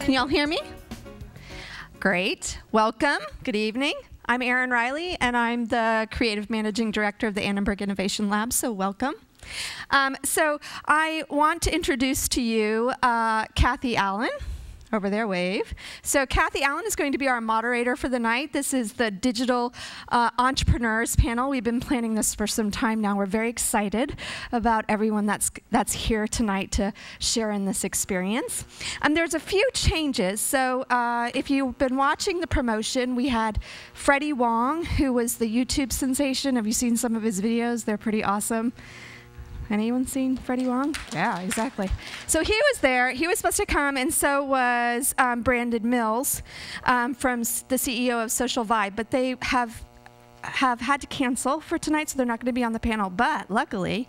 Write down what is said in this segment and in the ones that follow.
Can y'all hear me? Great. Welcome. Good evening. I'm Erin Riley, and I'm the Creative Managing Director of the Annenberg Innovation Lab, so welcome. So I want to introduce to you Kathy Allen. Over there, wave. So Kathy Allen is going to be our moderator for the night. This is the Digital Entrepreneurs panel. We've been planning this for some time now. We're very excited about everyone that's here tonight to share in this experience. There's a few changes. So if you've been watching the promotion, we had Freddie Wong, who was the YouTube sensation. Have you seen some of his videos? They're pretty awesome. Anyone seen Freddie Wong? Yeah, exactly. So he was there. He was supposed to come, and so was Brandon Mills from the CEO of Social Vibe. But they have had to cancel for tonight, so they're not going to be on the panel. But luckily,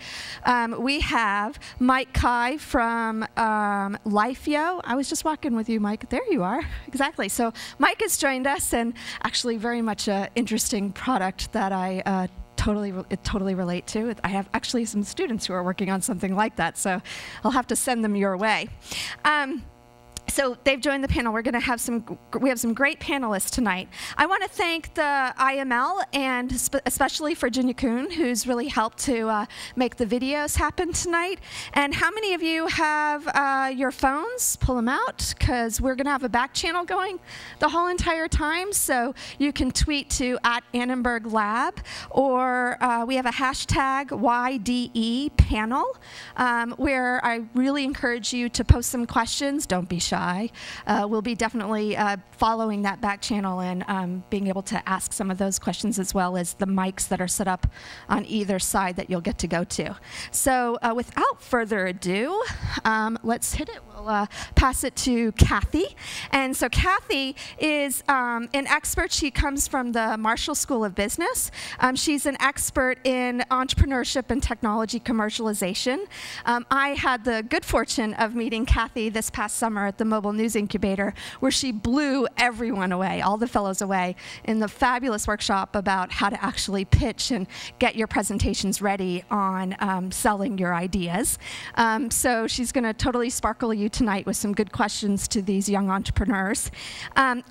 we have Mike Kai from LifeYo. I was just walking with you, Mike. There you are. Exactly. So Mike has joined us, and actually very much an interesting product that I totally relate to. I have actually some students who are working on something like that, so I'll have to send them your way. So they've joined the panel. We have some great panelists tonight. I want to thank the IML and especially Virginia Kuhn, who's really helped to make the videos happen tonight. And how many of you have your phones? Pull them out, because we're going to have a back channel going the whole entire time. So you can tweet to @AnnenbergLab, or we have a hashtag YDE panel, where I really encourage you to post some questions. Don't be shy. We'll be definitely following that back channel and being able to ask some of those questions, as well as the mics that are set up on either side that you'll get to go to. So without further ado, let's hit it. We'll pass it to Kathy. And so Kathy is an expert. She comes from the Marshall School of Business. She's an expert in entrepreneurship and technology commercialization. I had the good fortune of meeting Kathy this past summer at the Mobile News Incubator, where she blew everyone away, all the fellows away, in the fabulous workshop about how to actually pitch and get your presentations ready on selling your ideas. So she's going to totally sparkle you tonight with some good questions to these young entrepreneurs.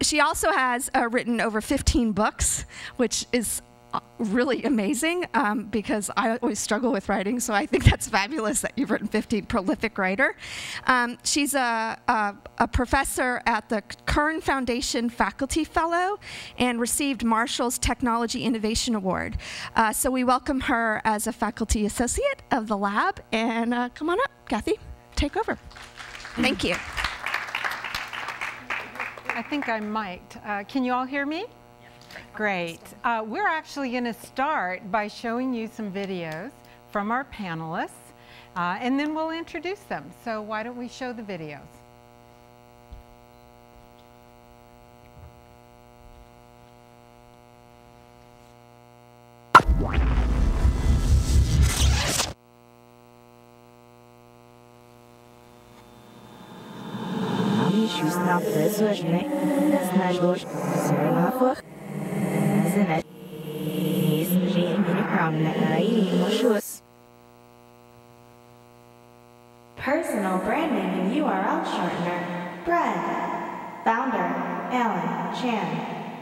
She also has written over 15 books, which is really amazing, because I always struggle with writing, so I think that's fabulous that you've written 15, prolific writer. She's a professor at the Kern Foundation Faculty Fellow and received Marshall's Technology Innovation Award. So we welcome her as a faculty associate of the lab, and come on up, Kathy, take over. Thank you. I think I'm mic'd. Can you all hear me? Great. We're actually going to start by showing you some videos from our panelists, and then we'll introduce them. So why don't we show the videos? Personal branding and URL shortener, Bread. Founder, Alan Chan.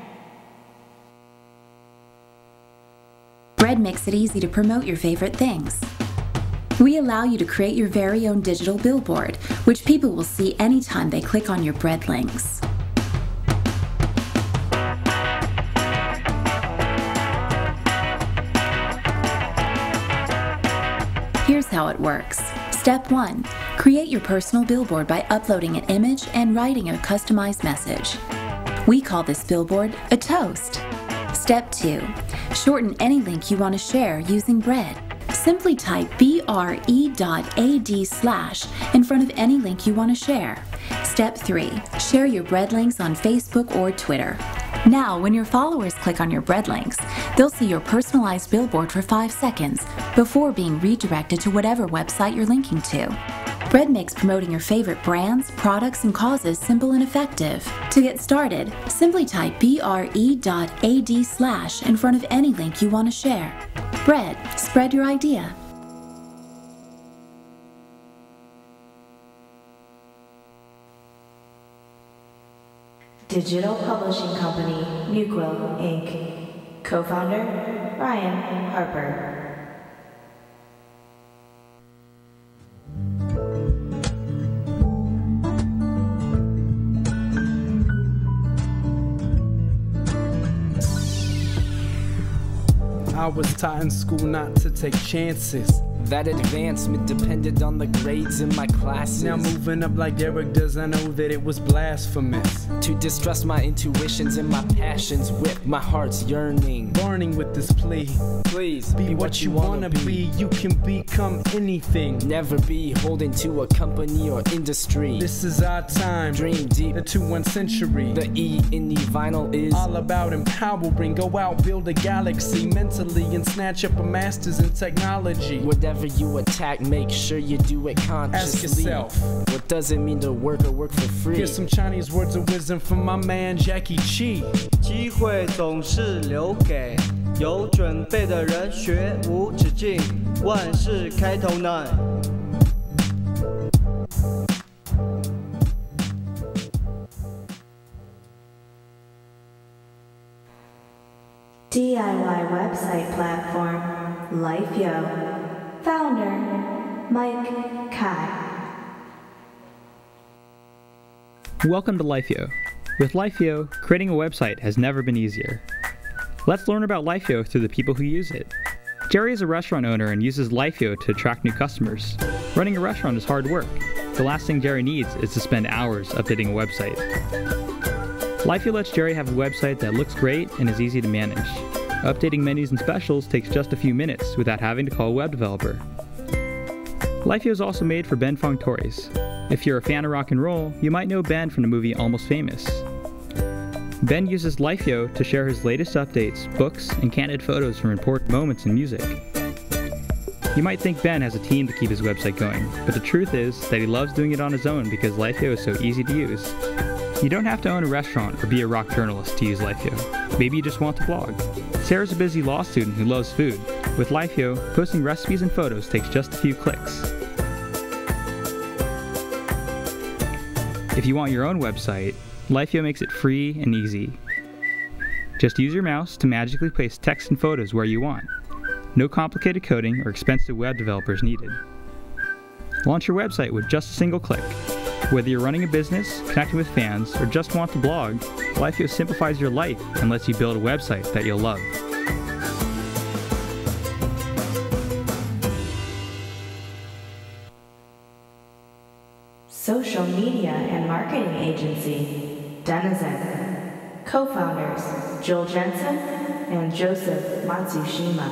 Bread makes it easy to promote your favorite things. We allow you to create your very own digital billboard, which people will see anytime they click on your Bread links. Here's how it works. Step 1. Create your personal billboard by uploading an image and writing a customized message. We call this billboard a toast. Step 2. Shorten any link you want to share using Bread. Simply type bre.ad/ in front of any link you want to share. Step 3. Share your Bread links on Facebook or Twitter. Now, when your followers click on your Bread links, they'll see your personalized billboard for 5 seconds before being redirected to whatever website you're linking to. Bread makes promoting your favorite brands, products, and causes simple and effective. To get started, simply type bre.ad/ in front of any link you want to share. Bread, spread your idea. Digital publishing company, Nuquil, Inc. Co-founder, Ryan Harper. I was taught in school not to take chances. That advancement depended on the grades in my classes. Now moving up like Derek does, I know that it was blasphemous to distrust my intuitions and my passions with my heart's yearning. Burning with this plea, please be what you wanna be. You can become anything. Never be holding to a company or industry. This is our time. Dream deep. The 2-1 century. The E in the vinyl is all about empowering. Go out, build a galaxy mentally, and snatch up a master's in technology. Whatever you attack, make sure you do it consciously. Ask yourself, what does it mean to work or work for free? Here's some Chinese words of wisdom from my man Jackie Chi. 机会总是留给有准备的人，学无止境，万事开头难。DIY website platform, Lifeo. Founder, Mike Kai. Welcome to Lifeo. With Lifeo, creating a website has never been easier. Let's learn about Lifeo through the people who use it. Jerry is a restaurant owner and uses Lifeo to attract new customers. Running a restaurant is hard work. The last thing Jerry needs is to spend hours updating a website. Lifeo lets Jerry have a website that looks great and is easy to manage. Updating menus and specials takes just a few minutes without having to call a web developer. Lifeo is also made for Ben Fong Toys. If you're a fan of rock and roll, you might know Ben from the movie Almost Famous. Ben uses Lifeo to share his latest updates, books, and candid photos from important moments in music. You might think Ben has a team to keep his website going, but the truth is that he loves doing it on his own because Lifeo is so easy to use. You don't have to own a restaurant or be a rock journalist to use Lifeo. Maybe you just want to blog. Sarah's a busy law student who loves food. With Lifeo, posting recipes and photos takes just a few clicks. If you want your own website, Lifeo makes it free and easy. Just use your mouse to magically place text and photos where you want. No complicated coding or expensive web developers needed. Launch your website with just a single click. Whether you're running a business, connecting with fans, or just want to blog, Lifeo simplifies your life and lets you build a website that you'll love. Social media and marketing agency, Denizen. Co-founders, Joel Jensen and Joseph Matsushima.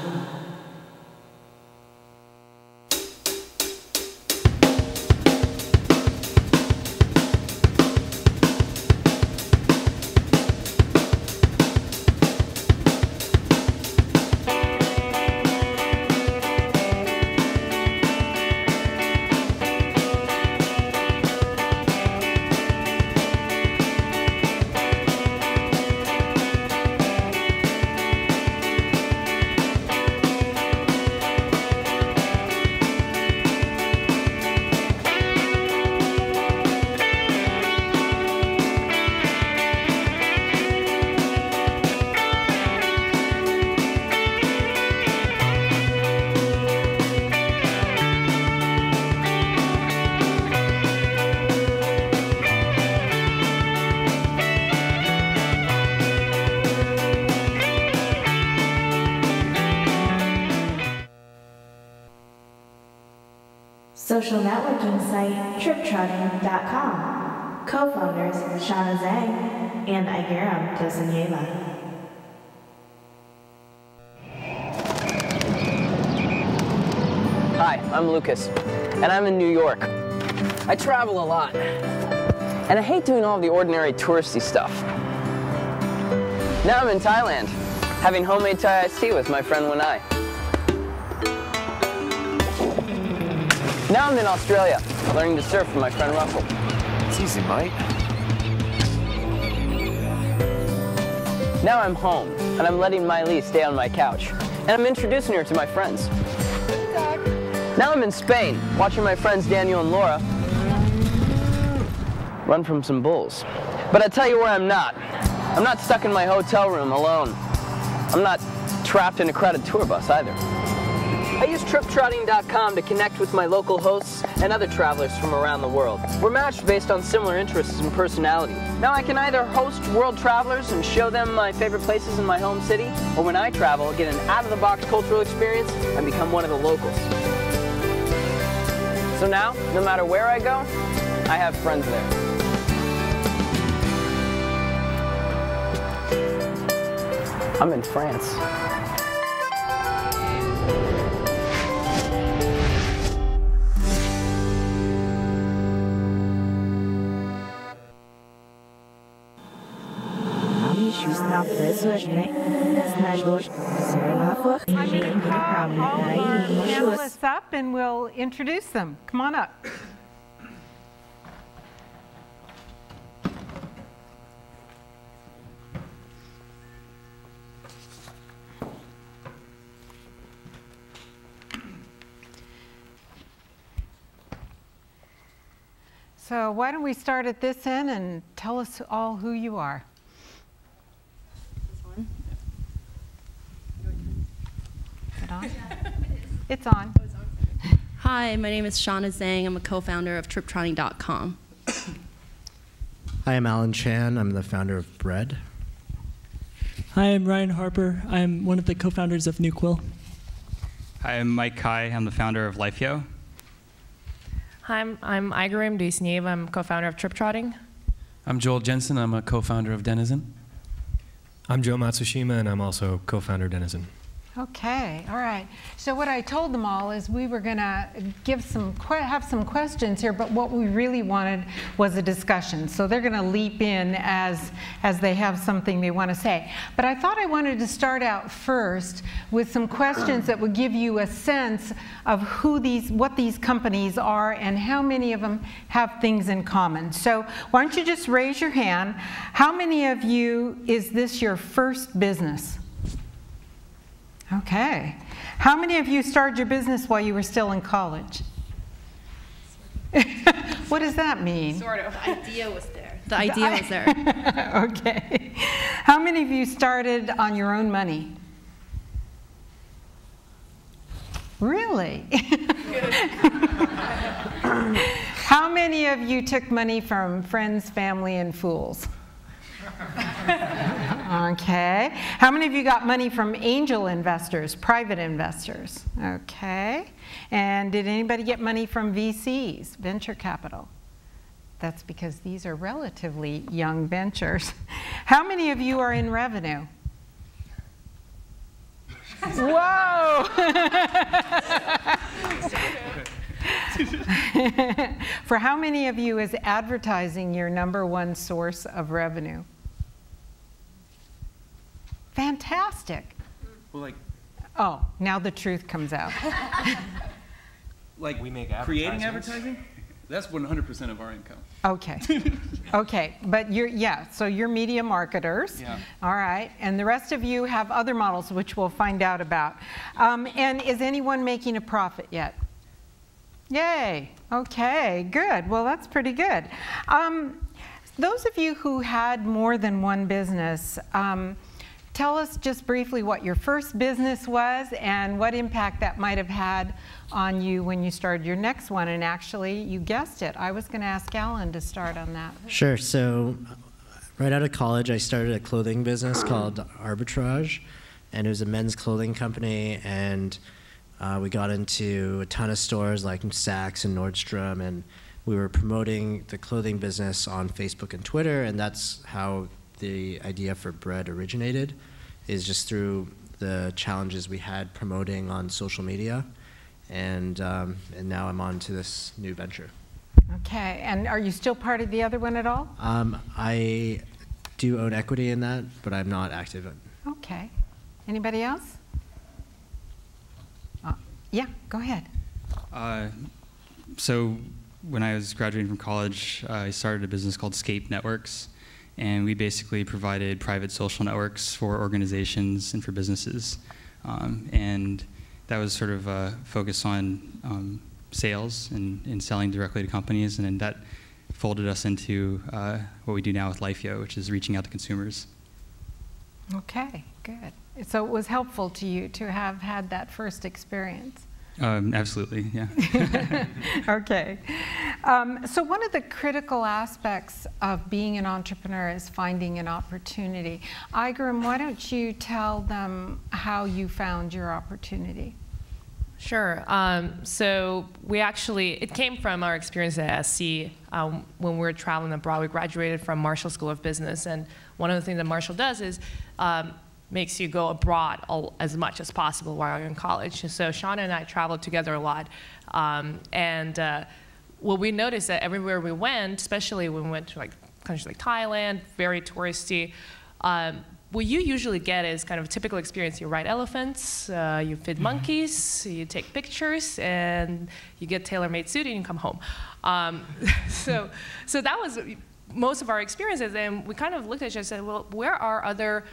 Social networking site, triptrotting.com. Co-founders, Shauna Zhang and Igaram Dosanyeva. Hi, I'm Lucas, and I'm in New York. I travel a lot, and I hate doing all the ordinary touristy stuff. Now I'm in Thailand, having homemade Thai iced tea with my friend Winai. Now I'm in Australia, learning to surf with my friend Russell. It's easy, Mike. Now I'm home, and I'm letting Miley stay on my couch, and I'm introducing her to my friends. Now I'm in Spain, watching my friends Daniel and Laura. run from some bulls. But I tell you where I'm not. I'm not stuck in my hotel room alone. I'm not trapped in a crowded tour bus either. I use TripTrotting.com to connect with my local hosts and other travelers from around the world. We're matched based on similar interests and personality. Now I can either host world travelers and show them my favorite places in my home city, or when I travel, get an out-of-the-box cultural experience and become one of the locals. So now, no matter where I go, I have friends there. I'm in France. Panelists up and we'll introduce them. Come on up. So why don't we start at this end and tell us all who you are. Is it on? It's on. Hi, my name is Shauna Zhang. I'm a co-founder of TripTrotting.com. Hi, I'm Alan Chan. I'm the founder of Bread. Hi, I'm Ryan Harper. I'm one of the co-founders of NewQuill. Hi, I'm Mike Kai. I'm the founder of Lifeo. Hi, I'm Igarim Duisnev. I'm co-founder of TripTrotting. I'm Joel Jensen. I'm a co-founder of Denizen. I'm Joe Matsushima, and I'm also co-founder of Denizen. Okay, all right. So what I told them all is we were going to have some questions here, but what we really wanted was a discussion. So they're going to leap in as they have something they want to say. But I thought I wanted to start out first with some questions that would give you a sense of what these companies are and how many of them have things in common. So why don't you just raise your hand? How many of you, is this your first business? Okay. How many of you started your business while you were still in college? What does that mean? Sort of. The idea was there. The idea was there. Okay. How many of you started on your own money? Really? How many of you took money from friends, family, and fools? Okay. How many of you got money from angel investors, private investors? Okay. And did anybody get money from VCs, venture capital? That's because these are relatively young ventures. How many of you are in revenue? Whoa! For how many of you is advertising your #1 source of revenue? Fantastic. Well, oh, now the truth comes out. We make creating advertising? That's 100% of our income. Okay. Okay, but so you're media marketers. Yeah. All right, and the rest of you have other models which we'll find out about. And is anyone making a profit yet? Yay, okay, good. Well, that's pretty good. Those of you who had more than one business, tell us just briefly what your first business was and what impact that might have had on you when you started your next one. And actually, you guessed it. I was going to ask Alan to start on that. Sure. So right out of college, I started a clothing business called Arbitrage, and it was a men's clothing company. And we got into a ton of stores like Saks and Nordstrom, and we were promoting the clothing business on Facebook and Twitter, and that's how the idea for Bread originated, is just through the challenges we had promoting on social media, and now I'm on to this new venture. Okay, and are you still part of the other one at all? I do own equity in that, but I'm not active. Okay. Anybody else? Yeah, go ahead. So when I was graduating from college, I started a business called Scape Networks. And we basically provided private social networks for organizations and for businesses. And that was sort of a focus on sales and selling directly to companies. And then that folded us into what we do now with Lifeo, which is reaching out to consumers. Okay, good. So it was helpful to you to have had that first experience. Absolutely, yeah. Okay. So one of the critical aspects of being an entrepreneur is finding an opportunity. Igram, why don't you tell them how you found your opportunity? Sure. So we actually, it came from our experience at SC when we were traveling abroad. We graduated from Marshall School of Business, and one of the things that Marshall does is makes you go abroad as much as possible while you're in college. So Shauna and I traveled together a lot, what we noticed that everywhere we went, especially when we went to like countries like Thailand, very touristy, what you usually get is kind of a typical experience. You ride elephants, you feed monkeys, you take pictures, and you get tailor-made suit and you come home. So that was most of our experiences, and we kind of looked at each other and said, well, where are other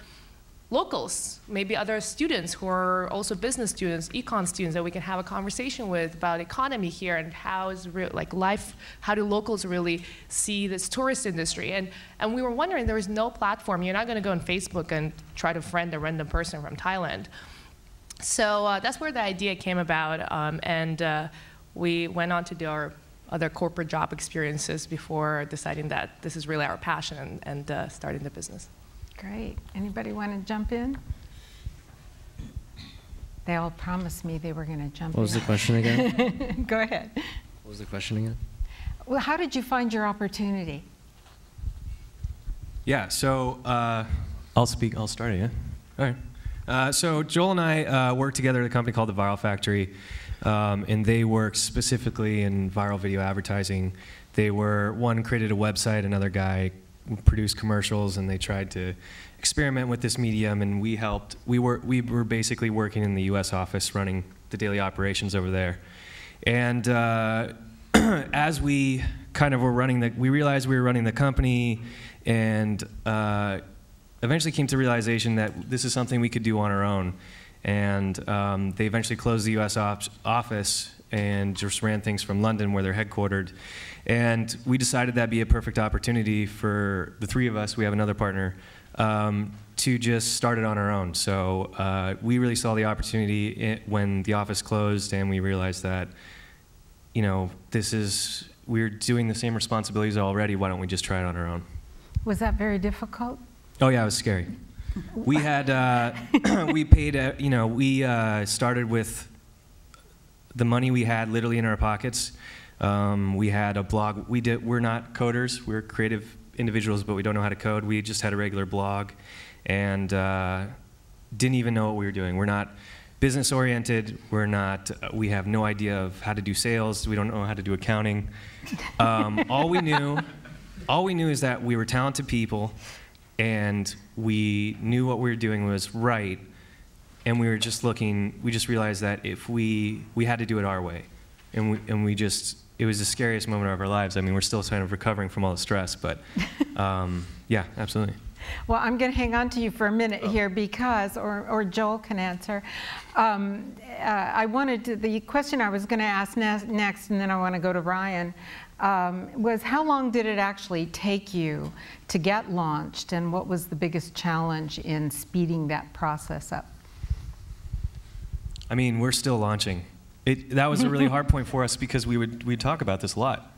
locals, maybe other students who are also business students, econ students that we can have a conversation with about economy here and how is life, how do locals really see this tourist industry? And we were wondering, there was no platform. You're not going to go on Facebook and try to friend a random person from Thailand. So that's where the idea came about, and we went on to do our other corporate job experiences before deciding that this is really our passion and starting the business. Great. Anybody want to jump in? They all promised me they were going to jump in. What was the question again? Go ahead. What was the question again? Well, how did you find your opportunity? Yeah, so I'll start it, yeah? All right. So Joel and I work together at a company called The Viral Factory, and they work specifically in viral video advertising. One created a website, another guy produced commercials, and they tried to experiment with this medium, and we helped. We were basically working in the U.S. office, running the daily operations over there. And as we kind of were we realized we were running the company, and eventually came to the realization that this is something we could do on our own. And they eventually closed the U.S. office and just ran things from London, where they're headquartered. And we decided that'd be a perfect opportunity for the three of us, we have another partner, to just start it on our own. So we really saw the opportunity when the office closed, and we realized that, we're doing the same responsibilities already, why don't we just try it on our own? Was that very difficult? Oh yeah, it was scary. We had, we paid, we started with the money we had literally in our pockets. We had a blog. We're not coders. We're creative individuals, but we don't know how to code. We just had a regular blog, and didn't even know what we were doing. We're not business oriented. We have no idea of how to do sales. We don't know how to do accounting. All we knew is that we were talented people, and we knew what we were doing was right. And we just realized that if we had to do it our way. And it was the scariest moment of our lives. I mean, we're still kind of recovering from all the stress, but yeah, absolutely. Well, I'm going to hang on to you for a minute here because, or Joel can answer. The question I was going to ask next, and then I want to go to Ryan, was how long did it actually take you to get launched, and what was the biggest challenge in speeding that process up? I mean, we're still launching. That was a really hard point for us because we'd talk about this a lot.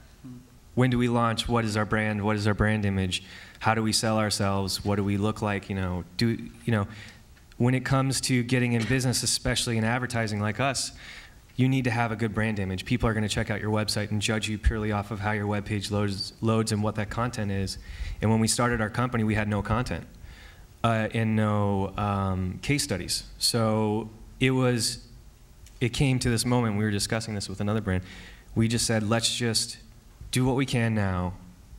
When do we launch? What is our brand? What is our brand image? How do we sell ourselves? What do we look like? When it comes to getting in business, especially in advertising like us, you need to have a good brand image. People are going to check out your website and judge you purely off of how your webpage loads and what that content is. And when we started our company, we had no content and no case studies. So it came to this moment, we were discussing this with another brand, we just said, let's just do what we can now,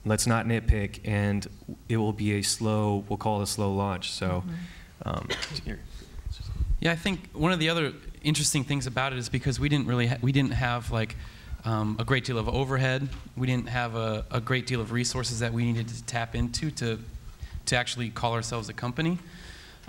let's not nitpick, and it will be we'll call it a slow launch. So, yeah, I think one of the other interesting things about it is because we didn't have like a great deal of overhead, we didn't have a great deal of resources that we needed to tap into to actually call ourselves a company.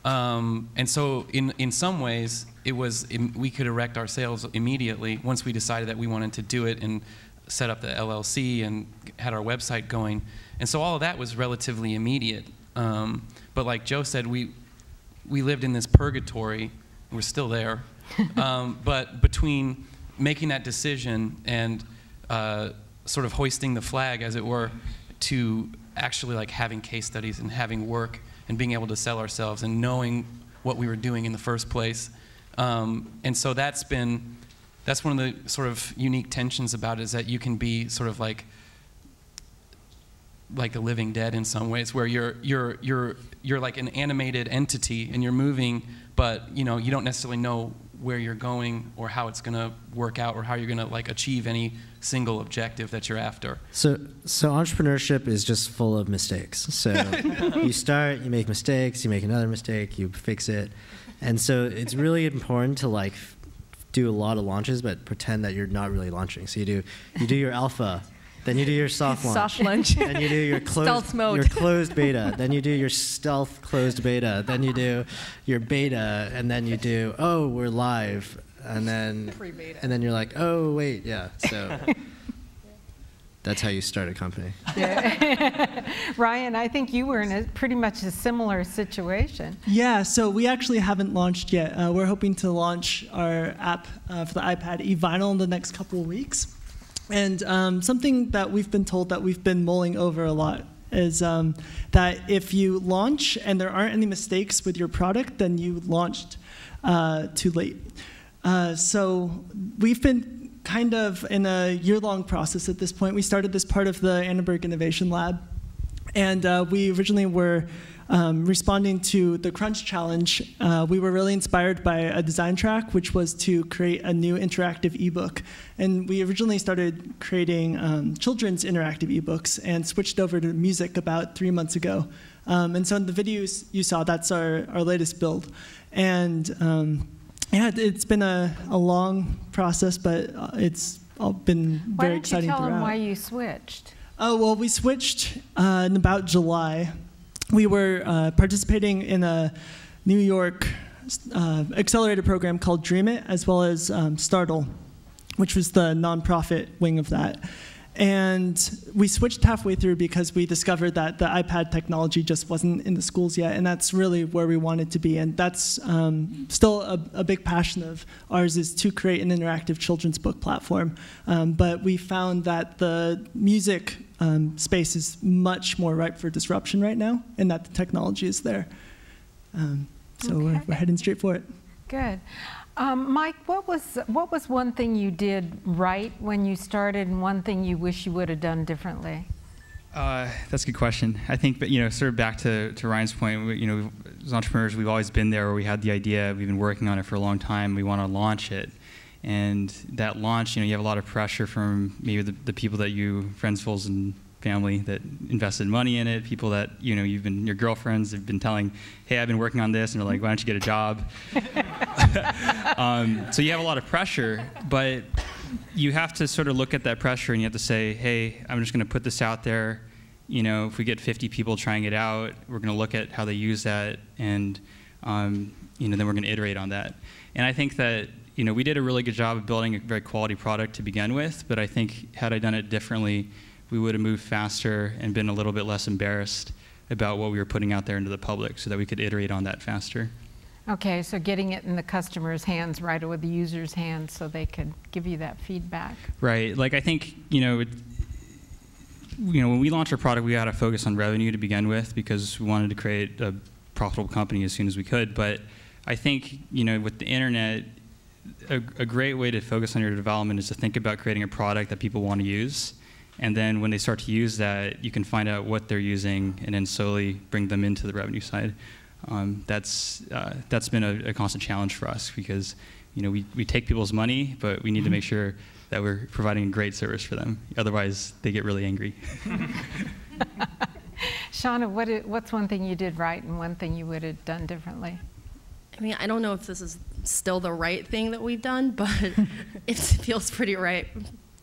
And so in some ways, we could erect our sales immediately once we decided that we wanted to do it. And set up the LLC and had our website going. And so all of that was relatively immediate. But like Joe said, we lived in this purgatory. We're still there. But between making that decision and sort of hoisting the flag, as it were, to actually like having case studies and having work and being able to sell ourselves and knowing what we were doing in the first place. And so that's one of the sort of unique tensions about it, is that you can be sort of like the living dead in some ways, where you're like an animated entity and you're moving, but you don't necessarily know where you're going or how it's going to work out or how you're going to like achieve any single objective that you're after. So entrepreneurship is just full of mistakes. So you start, you make mistakes, you make another mistake, you fix it. And so it's really important to like do a lot of launches, but pretend that you're not really launching. So you do your alpha, then you do your soft launch. Then you do your closed beta. Then you do your stealth closed beta. Then you do your beta, and then you do, oh, we're live. And then you're like, oh, wait, yeah. So that's how you start a company. Yeah. Ryan, I think you were in pretty much a similar situation. Yeah, so we actually haven't launched yet. We're hoping to launch our app for the iPad eVinyl in the next couple of weeks. And something that we've been told that we've been mulling over a lot is that if you launch and there aren't any mistakes with your product, then you launched too late. So we've been kind of in a year-long process at this point. We started this part of the Annenberg Innovation Lab, and we originally were responding to the Crunch Challenge. We were really inspired by a design track, which was to create a new interactive ebook. And we originally started creating children's interactive ebooks and switched over to music about 3 months ago. And so in the videos you saw, that's our latest build. And yeah, it's been a long process, but it's all been very exciting throughout. Why don't you tell them why you switched? Oh, well, we switched in about July. We were participating in a New York accelerator program called Dream It, as well as Startle, which was the nonprofit wing of that. And we switched halfway through because we discovered that the iPad technology just wasn't in the schools yet, and that's really where we wanted to be. And that's still a big passion of ours, is to create an interactive children's book platform. But we found that the music space is much more ripe for disruption right now, and that the technology is there. So we're heading straight for it. Good. Mike, what was one thing you did right when you started, and one thing you wish you would have done differently? That's a good question. I think, but sort of back to Ryan's point, as entrepreneurs, we've always been there where we had the idea, we've been working on it for a long time, we want to launch it. And that launch, you have a lot of pressure from maybe the people that friends, fools, and family that invested money in it, people that, your girlfriends have been telling, hey, I've been working on this, and they're like, why don't you get a job? So you have a lot of pressure, but you have to sort of look at that pressure and you have to say, hey, I'm just going to put this out there. If we get 50 people trying it out, we're going to look at how they use that, and then we're going to iterate on that. And I think that we did a really good job of building a very quality product to begin with, but I think had I done it differently, we would have moved faster and been a little bit less embarrassed about what we were putting out there into the public so that we could iterate on that faster. Okay, so getting it in the customer's hands right away, the user's hands, so they could give you that feedback. Right. Like I think, when we launched our product, we had to focus on revenue to begin with because we wanted to create a profitable company as soon as we could. But I think, with the internet, a great way to focus on your development is to think about creating a product that people want to use. And then when they start to use that, you can find out what they're using and then slowly bring them into the revenue side. That's been a constant challenge for us because we take people's money, but we need to make sure that we're providing a great service for them. Otherwise, they get really angry. Shauna, what's one thing you did right and one thing you would have done differently? I mean, I don't know if this is still the right thing that we've done, but it feels pretty right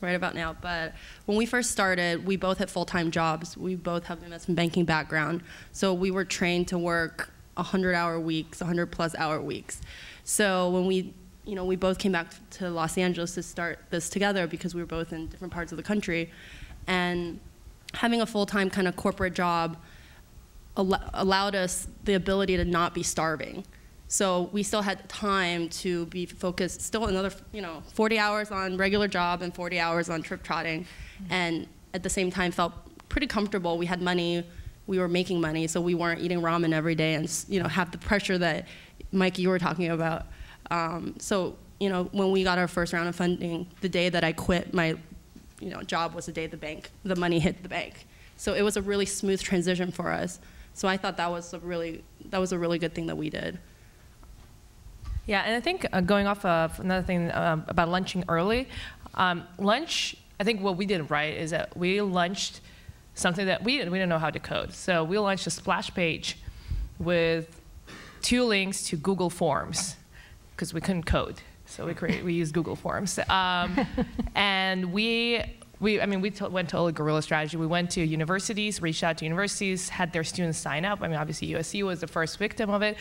about now. But when we first started, we both had full-time jobs. We both have an investment banking background. So we were trained to work 100-hour weeks, 100-plus hour weeks. So when we you know, we both came back to Los Angeles to start this together because we were both in different parts of the country. And having a full-time kind of corporate job allowed us the ability to not be starving. So we still had time to be focused, still another, 40 hours on regular job and 40 hours on trip trotting. And at the same time felt pretty comfortable. We had money, we were making money, so we weren't eating ramen every day and, have the pressure that, Mike, you were talking about. So, when we got our first round of funding, the day that I quit my, job was the day the money hit the bank. So it was a really smooth transition for us. So I thought that was a really good thing that we did. Yeah, and I think going off of another thing about lunching early, lunch, I think what we did right is that we lunched something that we didn't know how to code. So we launched a splash page with 2 links to Google Forms because we couldn't code. So we used Google Forms. And we went to a guerrilla strategy. We went to universities, reached out to universities, had their students sign up. I mean, obviously USC was the first victim of it.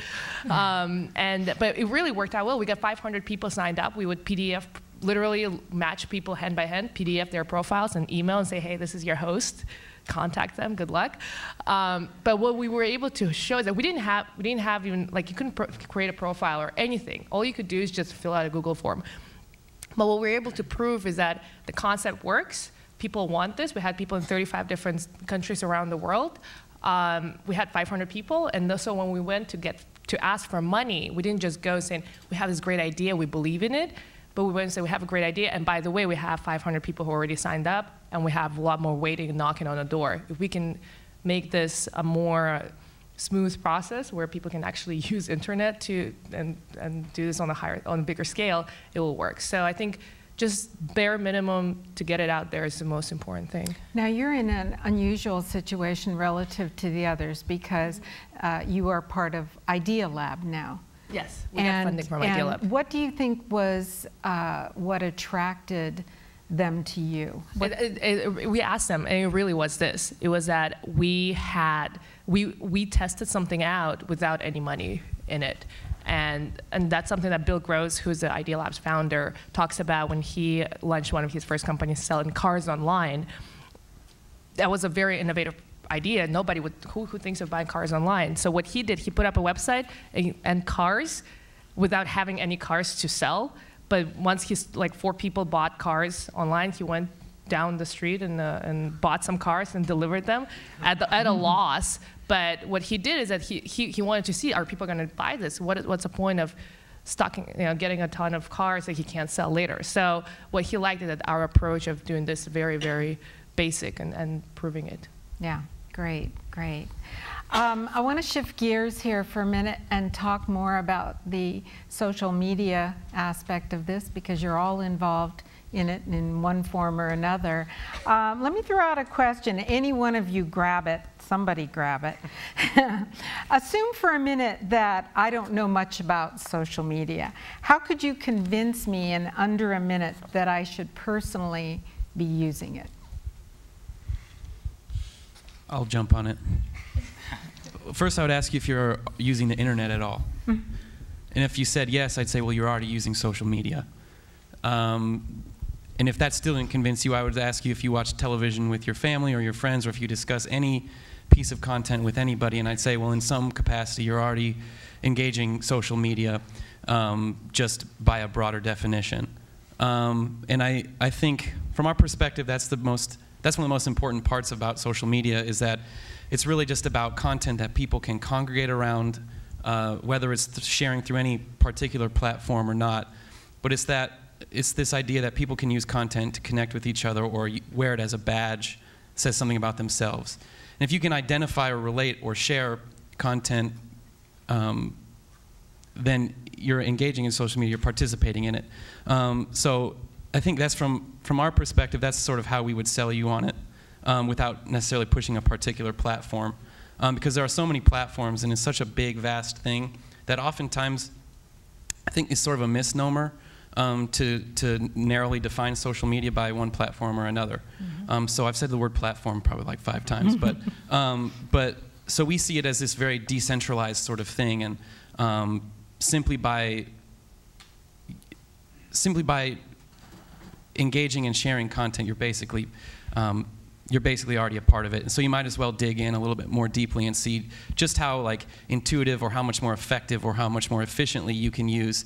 But it really worked out well. We got 500 people signed up. We would PDF, literally match people hand by hand, PDF their profiles and email and say, hey, this is your host. Contact them, good luck. But what we were able to show is that we didn't have even, you couldn't create a profile or anything. All you could do is just fill out a Google form. But what we were able to prove is that the concept works. People want this. We had people in 35 different countries around the world. We had 500 people, and so when we went to ask for money, we didn't just go saying, we have this great idea, we believe in it, but we went and said, we have a great idea, and by the way, we have 500 people who already signed up, and we have a lot more waiting and knocking on the door. If we can make this a more smooth process where people can actually use internet and do this on a bigger scale, it will work. So I think just bare minimum to get it out there is the most important thing. Now you're in an unusual situation relative to the others because you are part of Idea Lab now. Yes, we got funding from Idea Lab. What do you think was what attracted them to you? We asked them, and it really was this. It was that we tested something out without any money in it. And that's something that Bill Gross, who's the Idea Labs founder, talks about when he launched one of his first companies selling cars online. That was a very innovative idea. Nobody would, who thinks of buying cars online? So what he did, he put up a website and cars without having any cars to sell. But once 4 people bought cars online, he went down the street and bought some cars and delivered them at a loss. But what he did is that he wanted to see, are people going to buy this? What's the point of getting a ton of cars that he can't sell later? So what he liked is that our approach of doing this very, very basic and proving it. Yeah, great. I want to shift gears here for a minute and talk more about the social media aspect of this because you're all involved in it in one form or another. Let me throw out a question. Any one of you grab it. Somebody grab it. Assume for a minute that I don't know much about social media. How could you convince me in under a minute that I should personally be using it? I'll jump on it. First, I would ask you if you're using the internet at all. And if you said yes, I'd say, well, you're already using social media. And if that still didn't convince you, I would ask you if you watch television with your family or your friends, or if you discuss any piece of content with anybody, and I'd say, well, in some capacity, you're already engaging social media just by a broader definition. And I think, from our perspective, that's one of the most important parts about social media, is that it's really just about content that people can congregate around, whether it's sharing through any particular platform or not. But it's this idea that people can use content to connect with each other or wear it as a badge, says something about themselves. And if you can identify or relate or share content, then you're engaging in social media, you're participating in it. So I think that's from our perspective, that's sort of how we would sell you on it, without necessarily pushing a particular platform. Because there are so many platforms and it's such a big, vast thing that oftentimes I think it's sort of a misnomer to narrowly define social media by one platform or another. So I've said the word platform probably like 5 times, but so we see it as this very decentralized sort of thing, and simply by simply by engaging and sharing content, you're basically already a part of it. And so you might as well dig in a little bit more deeply and see just how like intuitive or how much more effective or how much more efficiently you can use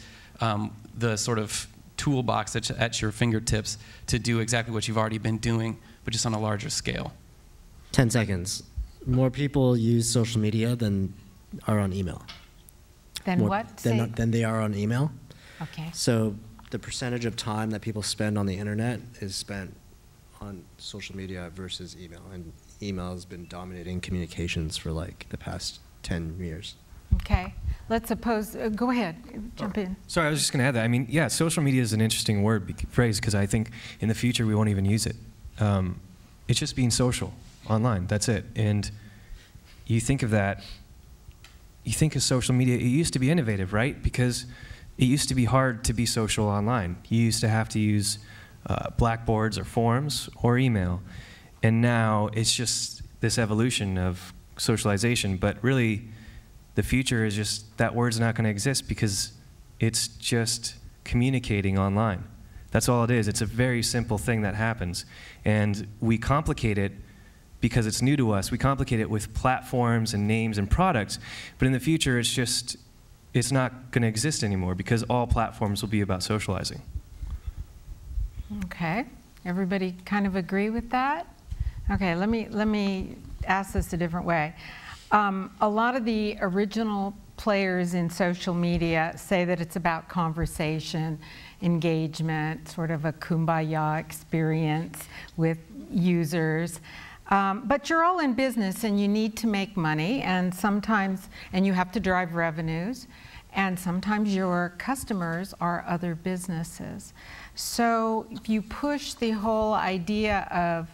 the sort of toolbox that's at your fingertips to do exactly what you've already been doing, but just on a larger scale. 10 seconds. More people use social media than are on email. Then what? Than they are on email. Okay. So the percentage of time that people spend on the internet is spent on social media versus email. And email has been dominating communications for like the past 10 years. Okay. Let's suppose, go ahead, jump in. Sorry, I was just going to add that. I mean, yeah, social media is an interesting phrase, because I think in the future we won't even use it. It's just being social online, that's it. And you think of that, you think of social media, it used to be innovative, right? Because it used to be hard to be social online. You used to have to use blackboards or forums or email. And now it's just this evolution of socialization, but really the future is just that word's not going to exist because it's just communicating online. That's all it is. It's a very simple thing that happens. And we complicate it because it's new to us. We complicate it with platforms and names and products. But in the future, it's not going to exist anymore because all platforms will be about socializing. Okay. Everybody kind of agree with that? Okay, let me ask this a different way. A lot of the original players in social media say that it's about conversation, engagement, sort of a kumbaya experience with users. But you're all in business and you need to make money, and you have to drive revenues, and sometimes your customers are other businesses. So if you push the whole idea of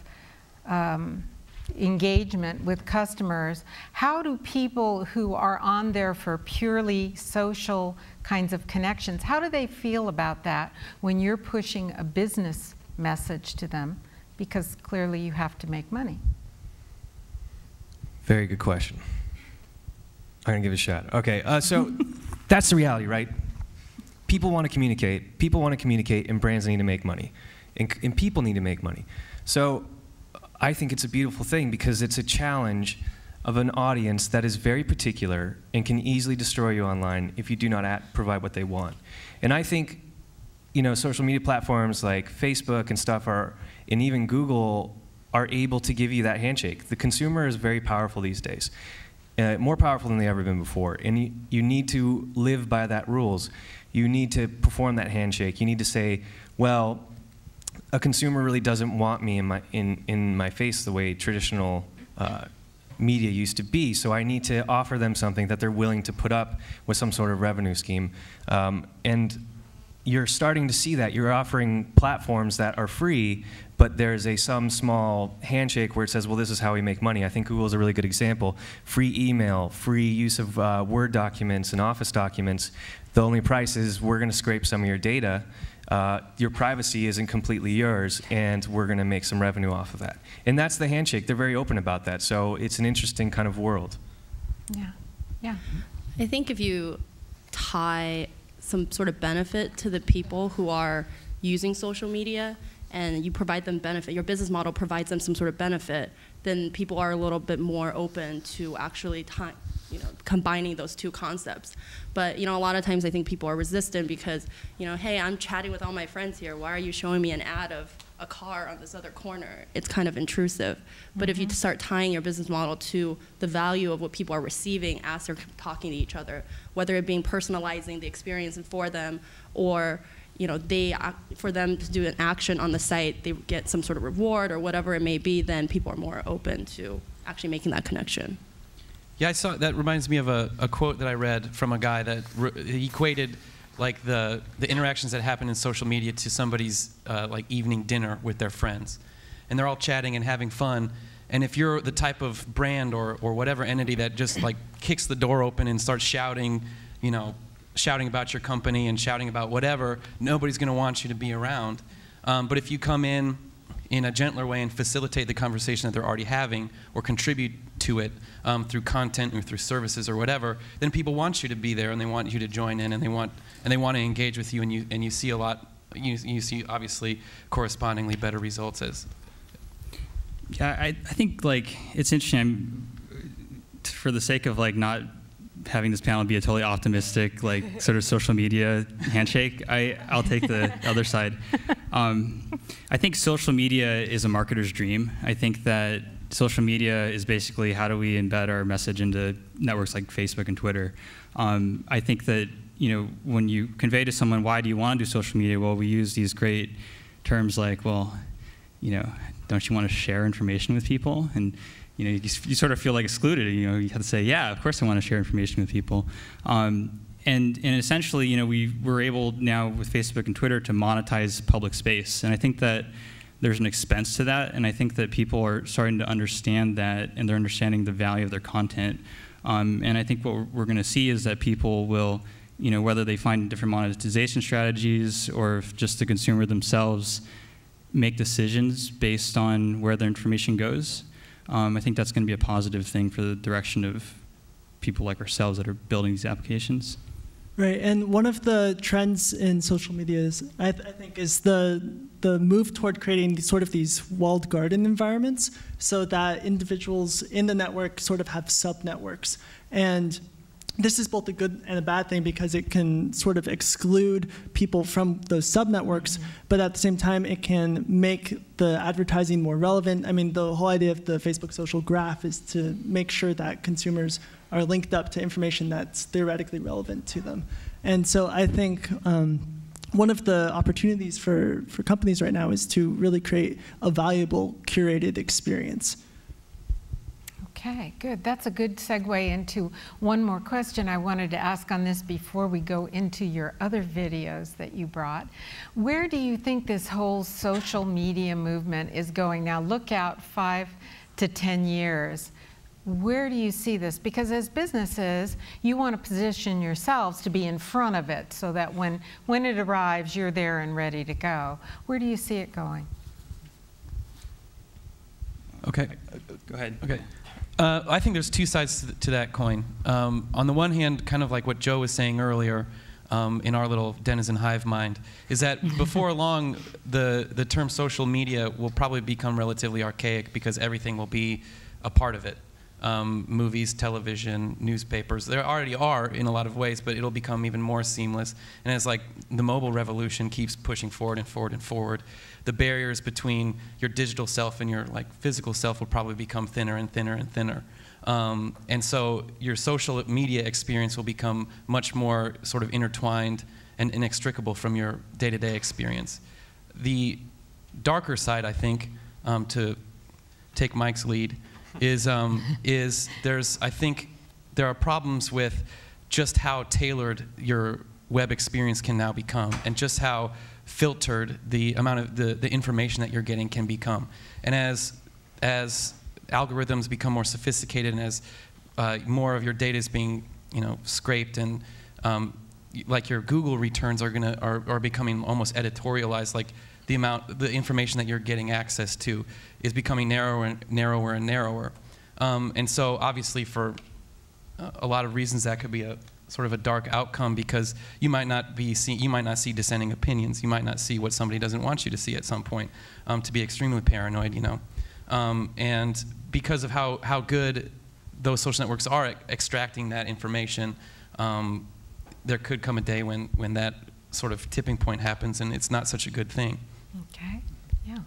engagement with customers, how do people who are on there for purely social kinds of connections, how do they feel about that when you're pushing a business message to them? Because clearly you have to make money. Very good question. I'm going to give it a shot. Okay, so that's the reality, right? People want to communicate. People want to communicate, and brands need to make money. And people need to make money. So I think it's a beautiful thing because it's a challenge of an audience that is very particular and can easily destroy you online if you do not provide what they want. And I think, social media platforms like Facebook and stuff and even Google are able to give you that handshake. The consumer is very powerful these days, more powerful than they've ever been before. And you need to live by that rules. You need to perform that handshake. You need to say, well, a consumer really doesn't want me in my face the way traditional media used to be, so I need to offer them something that they're willing to put up with some sort of revenue scheme. And you're starting to see that. You're offering platforms that are free, but there's some small handshake where it says, well, this is how we make money. I think Google is a really good example. Free email, free use of Word documents and Office documents. The only price is we're going to scrape some of your data. Your privacy isn't completely yours, and we're going to make some revenue off of that. And that's the handshake. They're very open about that. So it's an interesting kind of world. Yeah. Yeah. I think if you tie some sort of benefit to the people who are using social media and you provide them benefit, your business model provides them some sort of benefit, then people are a little bit more open to actually combining those two concepts. But a lot of times I think people are resistant because, hey, I'm chatting with all my friends here. Why are you showing me an ad of a car on this other corner? It's kind of intrusive. But if you start tying your business model to the value of what people are receiving as they're talking to each other, whether it being personalizing the experience for them, or for them to do an action on the site, they get some sort of reward or whatever it may be, then people are more open to actually making that connection. Yeah, I saw, that reminds me of a quote that I read from a guy that equated like the interactions that happen in social media to somebody's like evening dinner with their friends. And they're all chatting and having fun. And if you're the type of brand or whatever entity that just like kicks the door open and starts shouting, shouting about your company and shouting about whatever, nobody's going to want you to be around. But if you come in a gentler way and facilitate the conversation that they're already having or contribute to it through content or through services or whatever, then people want you to be there and they want you to join in and they want to engage with you, and you see a lot you see obviously correspondingly better results as. Yeah, I think like it's interesting. For the sake of like not having this panel be a totally optimistic like sort of social media handshake, I'll take the other side. I think social media is a marketer's dream. I think that social media is basically how do we embed our message into networks like Facebook and Twitter. I think that when you convey to someone why do you want to do social media, well, we use these great terms like, well, don't you want to share information with people? And you sort of feel like excluded. You have to say, yeah, of course I want to share information with people. And essentially, we were able now with Facebook and Twitter to monetize public space. And I think that there's an expense to that. And I think that people are starting to understand that, and they're understanding the value of their content. And I think what we're going to see is that people will, whether they find different monetization strategies or if just the consumer themselves make decisions based on where their information goes. I think that's going to be a positive thing for the direction of people like ourselves that are building these applications. Right, and one of the trends in social media is, I think, is the move toward creating these walled garden environments so that individuals in the network sort of have sub-networks. And this is both a good and a bad thing because it can sort of exclude people from those sub-networks, but at the same time, it can make the advertising more relevant. I mean, the whole idea of the Facebook social graph is to make sure that consumers are linked up to information that's theoretically relevant to them. And so I think one of the opportunities for companies right now is to really create a valuable, curated experience. Okay, good. That's a good segue into one more question I wanted to ask on this before we go into your other videos that you brought. Where do you think this whole social media movement is going now? Look out 5 to 10 years. Where do you see this? Because as businesses, you want to position yourselves to be in front of it so that when it arrives, you're there and ready to go. Where do you see it going? Okay. Go ahead. Okay. I think there's two sides to that coin. On the one hand, kind of like what Joe was saying earlier in our little denizen hive mind, is that before long, the term social media will probably become relatively archaic because everything will be a part of it. Movies, television, newspapers, there already are in a lot of ways, but it'll become even more seamless. And as like the mobile revolution keeps pushing forward and forward and forward, the barriers between your digital self and your like physical self will probably become thinner and thinner and thinner. And so your social media experience will become much more sort of intertwined and inextricable from your day-to-day experience. The darker side, I think, to take Mike's lead, is I think there are problems with just how tailored your web experience can now become, and just how filtered the amount of the information that you're getting can become. And as algorithms become more sophisticated, and as more of your data is being scraped, and like your Google returns are becoming almost editorialized, like the information that you're getting access to is becoming narrower and narrower and narrower. And so obviously for a lot of reasons that could be a sort of a dark outcome, because you might not see dissenting opinions. You might not see what somebody doesn't want you to see at some point, to be extremely paranoid, and because of how good those social networks are at extracting that information, there could come a day when that sort of tipping point happens, and it's not such a good thing. Okay, yeah.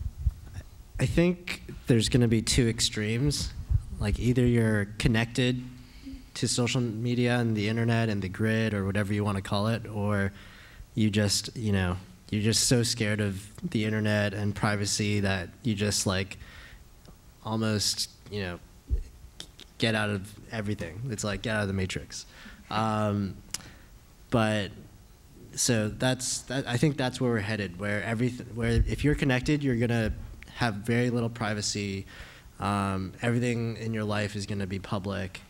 I think there's going to be two extremes. Like either you're connected to social media and the internet and the grid or whatever you want to call it, or you just, you're just so scared of the internet and privacy that you just like almost, get out of everything. It's like get out of the matrix. But so I think that's where we're headed, where if you're connected, you're gonna have very little privacy. Everything in your life is gonna be public,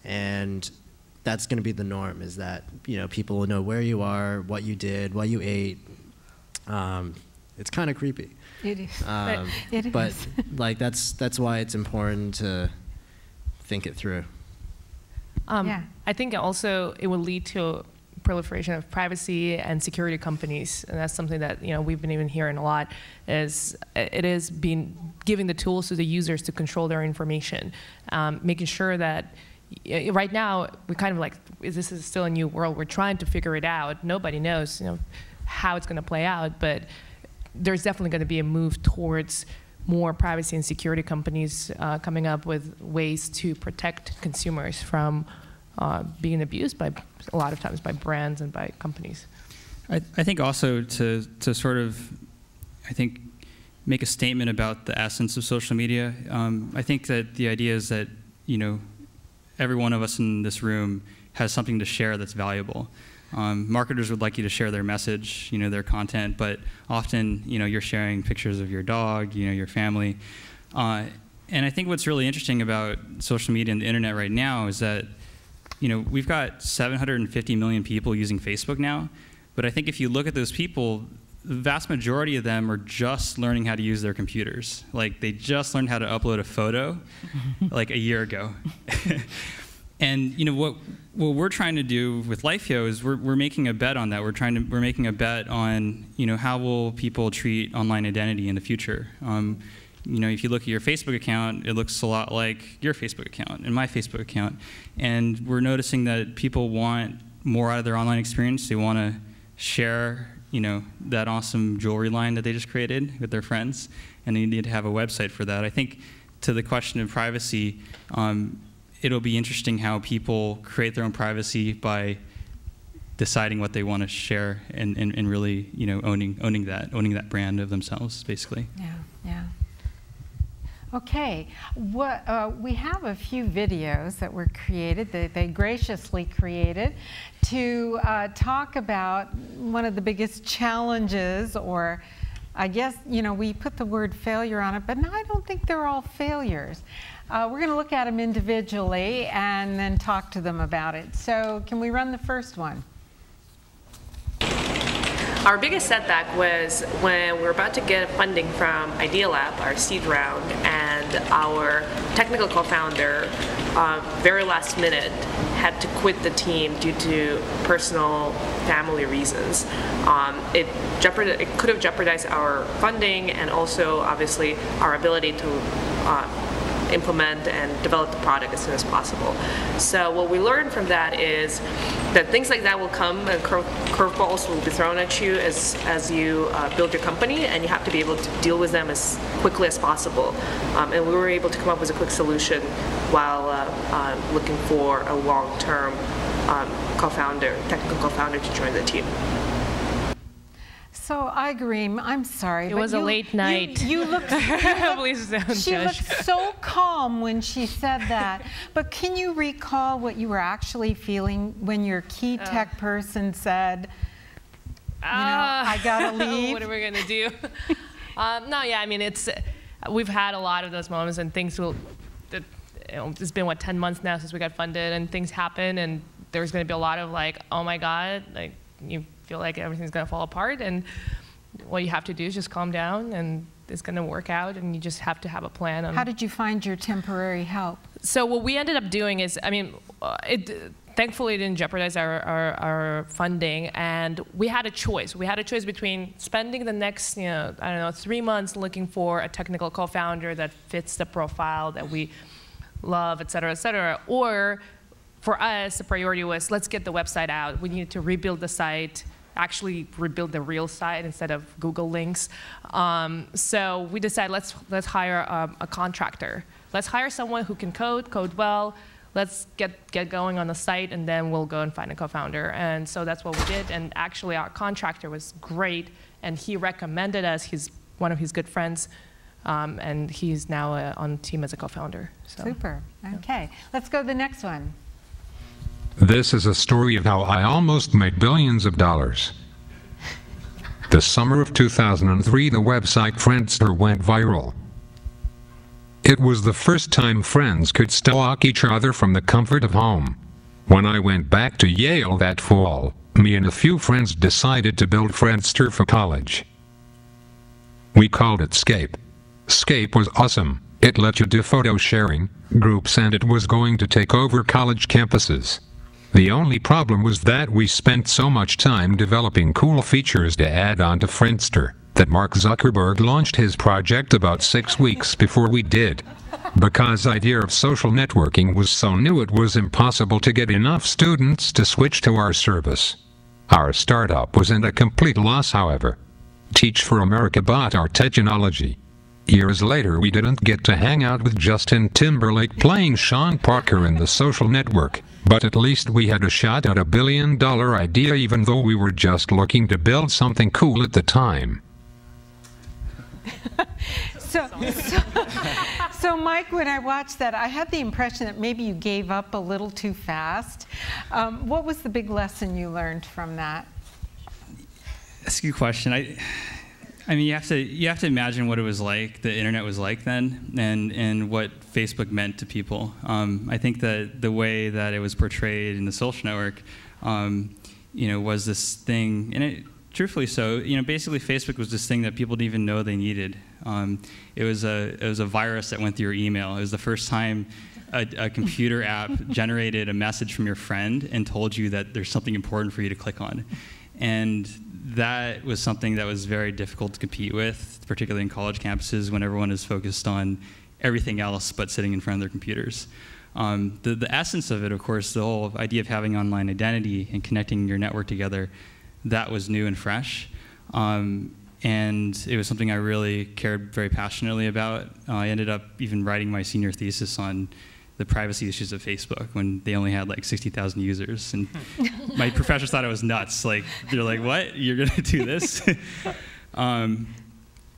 and that's gonna be the norm. Is that people will know where you are, what you did, what you ate. It's kind of creepy. It is. But like that's why it's important to think it through. Yeah. I think also it will lead to proliferation of privacy and security companies, and that's something that we've been even hearing a lot. Is it is being giving the tools to the users to control their information, making sure that right now we're kind of like this is still a new world. We're trying to figure it out. Nobody knows how it's going to play out, but there's definitely going to be a move towards more privacy and security companies coming up with ways to protect consumers from being abused by a lot of times by brands and by companies. I think also to sort of, I think, make a statement about the essence of social media. I think that the idea is that every one of us in this room has something to share that's valuable. Marketers would like you to share their message, their content, but often, you're sharing pictures of your dog, your family. And I think what's really interesting about social media and the internet right now is that, we've got 750 million people using Facebook now, but I think if you look at those people, the vast majority of them are just learning how to use their computers. Like, they just learned how to upload a photo like a year ago. And what we're trying to do with Lifeo is we're making a bet on that. We're making a bet on how will people treat online identity in the future. If you look at your Facebook account, it looks a lot like your Facebook account and my Facebook account. And we're noticing that people want more out of their online experience. They want to share, that awesome jewelry line that they just created with their friends, and they need to have a website for that. I think to the question of privacy, it'll be interesting how people create their own privacy by deciding what they want to share and really, owning that brand of themselves, basically. Yeah. Okay, we have a few videos that were created, that they graciously created, to talk about one of the biggest challenges, or I guess, we put the word failure on it, but no, I don't think they're all failures. We're going to look at them individually and then talk to them about it. So can we run the first one? Our biggest setback was when we were about to get funding from Idea Lab, our seed round, and our technical co-founder, very last minute, had to quit the team due to personal family reasons. It could have jeopardized our funding and also, obviously, our ability to implement and develop the product as soon as possible. So what we learned from that is that things like that will come, and curveballs will be thrown at you as you build your company, and you have to be able to deal with them as quickly as possible. And we were able to come up with a quick solution while looking for a long-term technical co-founder to join the team. So I agree. I'm sorry. It was a late night. You looked. Please don't she judge. looked so calm when she said that. But can you recall what you were actually feeling when your key tech person said, I gotta leave? What are we gonna do? No, yeah. I mean, we've had a lot of those moments, and things will. It's been 10 months now since we got funded, and things happen, and there's gonna be a lot of like, oh my God, like you feel like everything's going to fall apart, and what you have to do is just calm down, and it's going to work out, and you just have to have a plan. How did you find your temporary help? So what we ended up doing is, I mean, thankfully it didn't jeopardize our funding, and we had a choice. We had a choice between spending the next, 3 months looking for a technical co-founder that fits the profile that we love, et cetera, or for us, the priority was, let's get the website out. We needed to rebuild the site, actually rebuild the real site instead of Google links. So we decided, let's hire a contractor. Let's hire someone who can code well. Let's get going on the site, and then we'll go and find a co-founder. And so that's what we did. And actually, our contractor was great, and he recommended us. He's one of his good friends, and he's now on the team as a co-founder. So, super. Okay, let's go to the next one. This is a story of how I almost made billions of dollars. The summer of 2003, the website Friendster went viral. It was the first time friends could stalk each other from the comfort of home. When I went back to Yale that fall, me and a few friends decided to build Friendster for college. We called it Scape. Scape was awesome. It let you do photo sharing, groups, and it was going to take over college campuses. The only problem was that we spent so much time developing cool features to add on to Friendster that Mark Zuckerberg launched his project about 6 weeks before we did. Because the idea of social networking was so new, it was impossible to get enough students to switch to our service. Our startup wasn't a complete loss, however. Teach for America bought our technology. Years later, we didn't get to hang out with Justin Timberlake playing Sean Parker in the social network, but at least we had a shot at a billion-dollar idea, even though we were just looking to build something cool at the time. So Mike, when I watched that, I had the impression that maybe you gave up a little too fast. What was the big lesson you learned from that? That's a good question. I mean, you have to imagine what it was like, the internet was like then, and what Facebook meant to people. I think that the way that it was portrayed in the social network, was this thing, and truthfully so. Basically, Facebook was this thing that people didn't even know they needed. It was a virus that went through your email. It was the first time a computer app generated a message from your friend and told you that there's something important for you to click on, and that was something that was very difficult to compete with, particularly in college campuses when everyone is focused on everything else but sitting in front of their computers. The essence of it, of course, the whole idea of having online identity and connecting your network together, that was new and fresh. And it was something I really cared very passionately about. I ended up even writing my senior thesis on the privacy issues of Facebook when they only had like 60,000 users. And my professors thought I was nuts. Like, they're like, what? You're going to do this?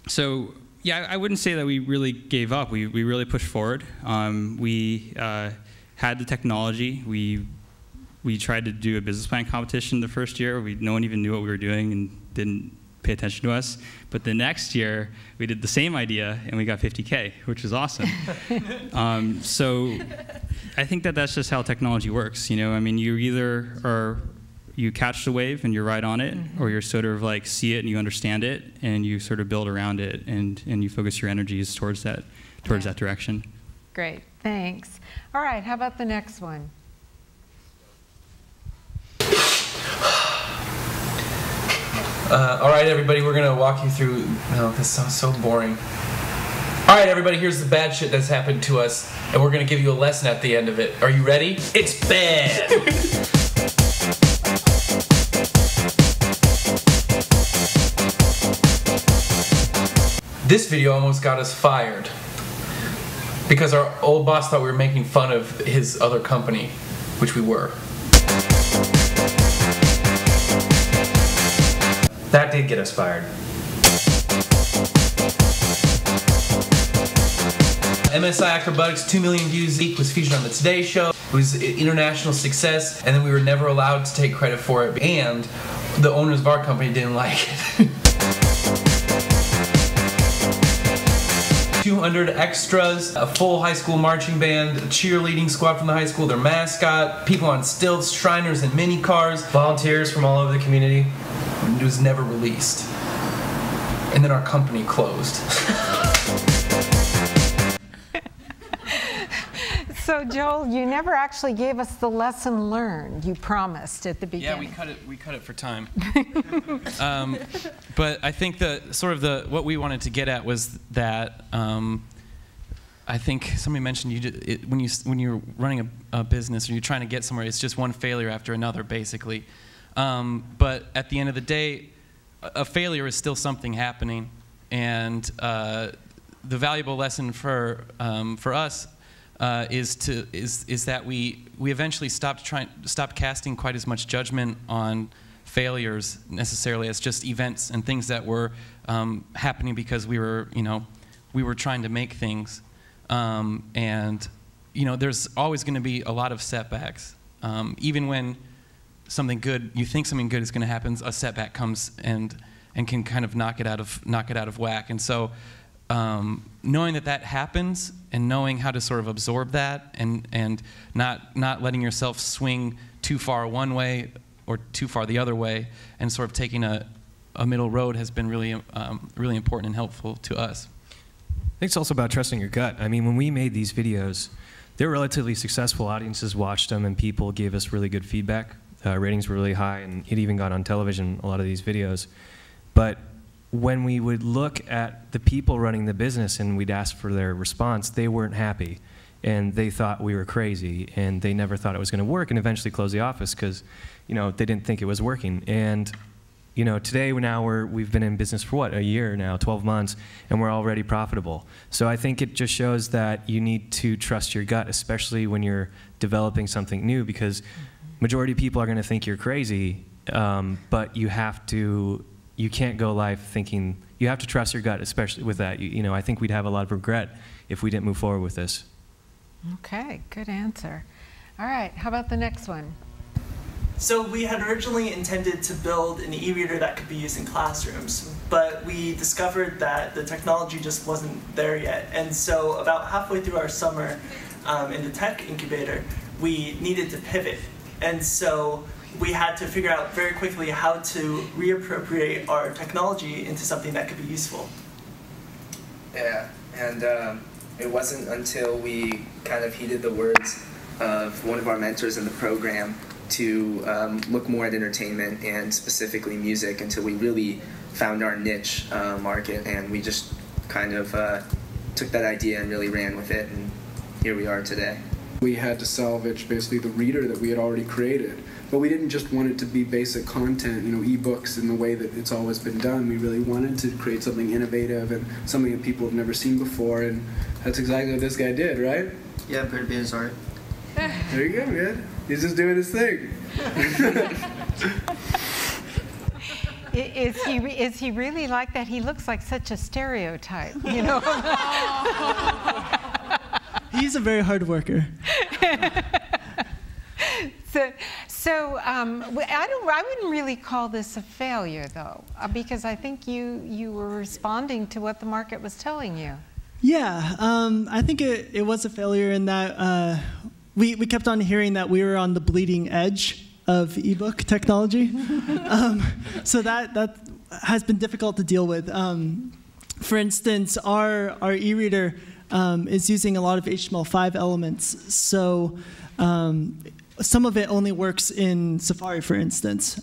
So yeah, I wouldn't say that we really gave up. We really pushed forward. We had the technology. We tried to do a business plan competition the first year. No one even knew what we were doing and didn't pay attention to us. But the next year, we did the same idea, and we got 50K, which is awesome. So I think that that's just how technology works. I mean, you either you catch the wave and you're right on it, or you sort of like see it and you understand it, and you sort of build around it, and you focus your energies towards that direction. Great, thanks. All right, how about the next one? All right, everybody, we're going to walk you through... No, this sounds so boring. All right, everybody, here's the bad shit that's happened to us, and we're going to give you a lesson at the end of it. Are you ready? It's bad! This video almost got us fired because our old boss thought we were making fun of his other company, which we were. That did get us fired. MSI Acrobatics, 2 million views a week, was featured on the Today Show. It was an international success, and then we were never allowed to take credit for it, and the owners of our company didn't like it. 200 extras, a full high school marching band, a cheerleading squad from the high school, their mascot, people on stilts, Shriners and mini cars, volunteers from all over the community. It was never released. And then our company closed. So Joel, you never actually gave us the lesson learned you promised at the beginning. Yeah, we cut it for time. But I think what we wanted to get at was that I think somebody mentioned when you're running a business or you're trying to get somewhere, it's just one failure after another, basically. But at the end of the day, a failure is still something happening, and the valuable lesson for us is that we eventually stopped casting quite as much judgment on failures necessarily as just events and things that were happening because we were trying to make things, and there's always going to be a lot of setbacks, even when you think something good is going to happen, a setback comes and can kind of knock it out of whack. And so knowing that happens and knowing how to sort of absorb that and not letting yourself swing too far one way or too far the other way, and sort of taking a middle road has been really important and helpful to us. I think it's also about trusting your gut. I mean, when we made these videos, they were relatively successful. Audiences watched them, and people gave us really good feedback. Ratings were really high, and it even got on television, a lot of these videos. But when we would look at the people running the business and we'd ask for their response, they weren't happy. And they thought we were crazy, and they never thought it was going to work, and eventually closed the office because, you know, they didn't think it was working. And, you know, today we've been in business for what, a year now, 12 months, and we're already profitable. So I think it just shows that you need to trust your gut, especially when you're developing something new, because majority of people are going to think you're crazy, but you can't go live thinking, you have to trust your gut, especially with that. You know, I think we'd have a lot of regret if we didn't move forward with this. Okay, good answer. All right, how about the next one? So we had originally intended to build an e-reader that could be used in classrooms, but we discovered that the technology just wasn't there yet. And so about halfway through our summer in the tech incubator, we needed to pivot. And so we had to figure out very quickly how to reappropriate our technology into something that could be useful. Yeah, and it wasn't until we kind of heeded the words of one of our mentors in the program to look more at entertainment and specifically music until we really found our niche market, and we just kind of took that idea and really ran with it, and here we are today. We had to salvage basically the reader that we had already created. But we didn't just want it to be basic content, you know, ebooks in the way that it's always been done. We really wanted to create something innovative and something that people have never seen before, and that's exactly what this guy did, right? Yeah, pretty being sorry. There you go, man. He's just doing his thing. Is he really like that? He looks like such a stereotype, you know? He's a very hard worker. So I wouldn't really call this a failure, though, because I think you were responding to what the market was telling you. Yeah, I think it was a failure in that we kept on hearing that we were on the bleeding edge of ebook technology. So that has been difficult to deal with. For instance, our e-reader is using a lot of HTML5 elements, so some of it only works in Safari, for instance.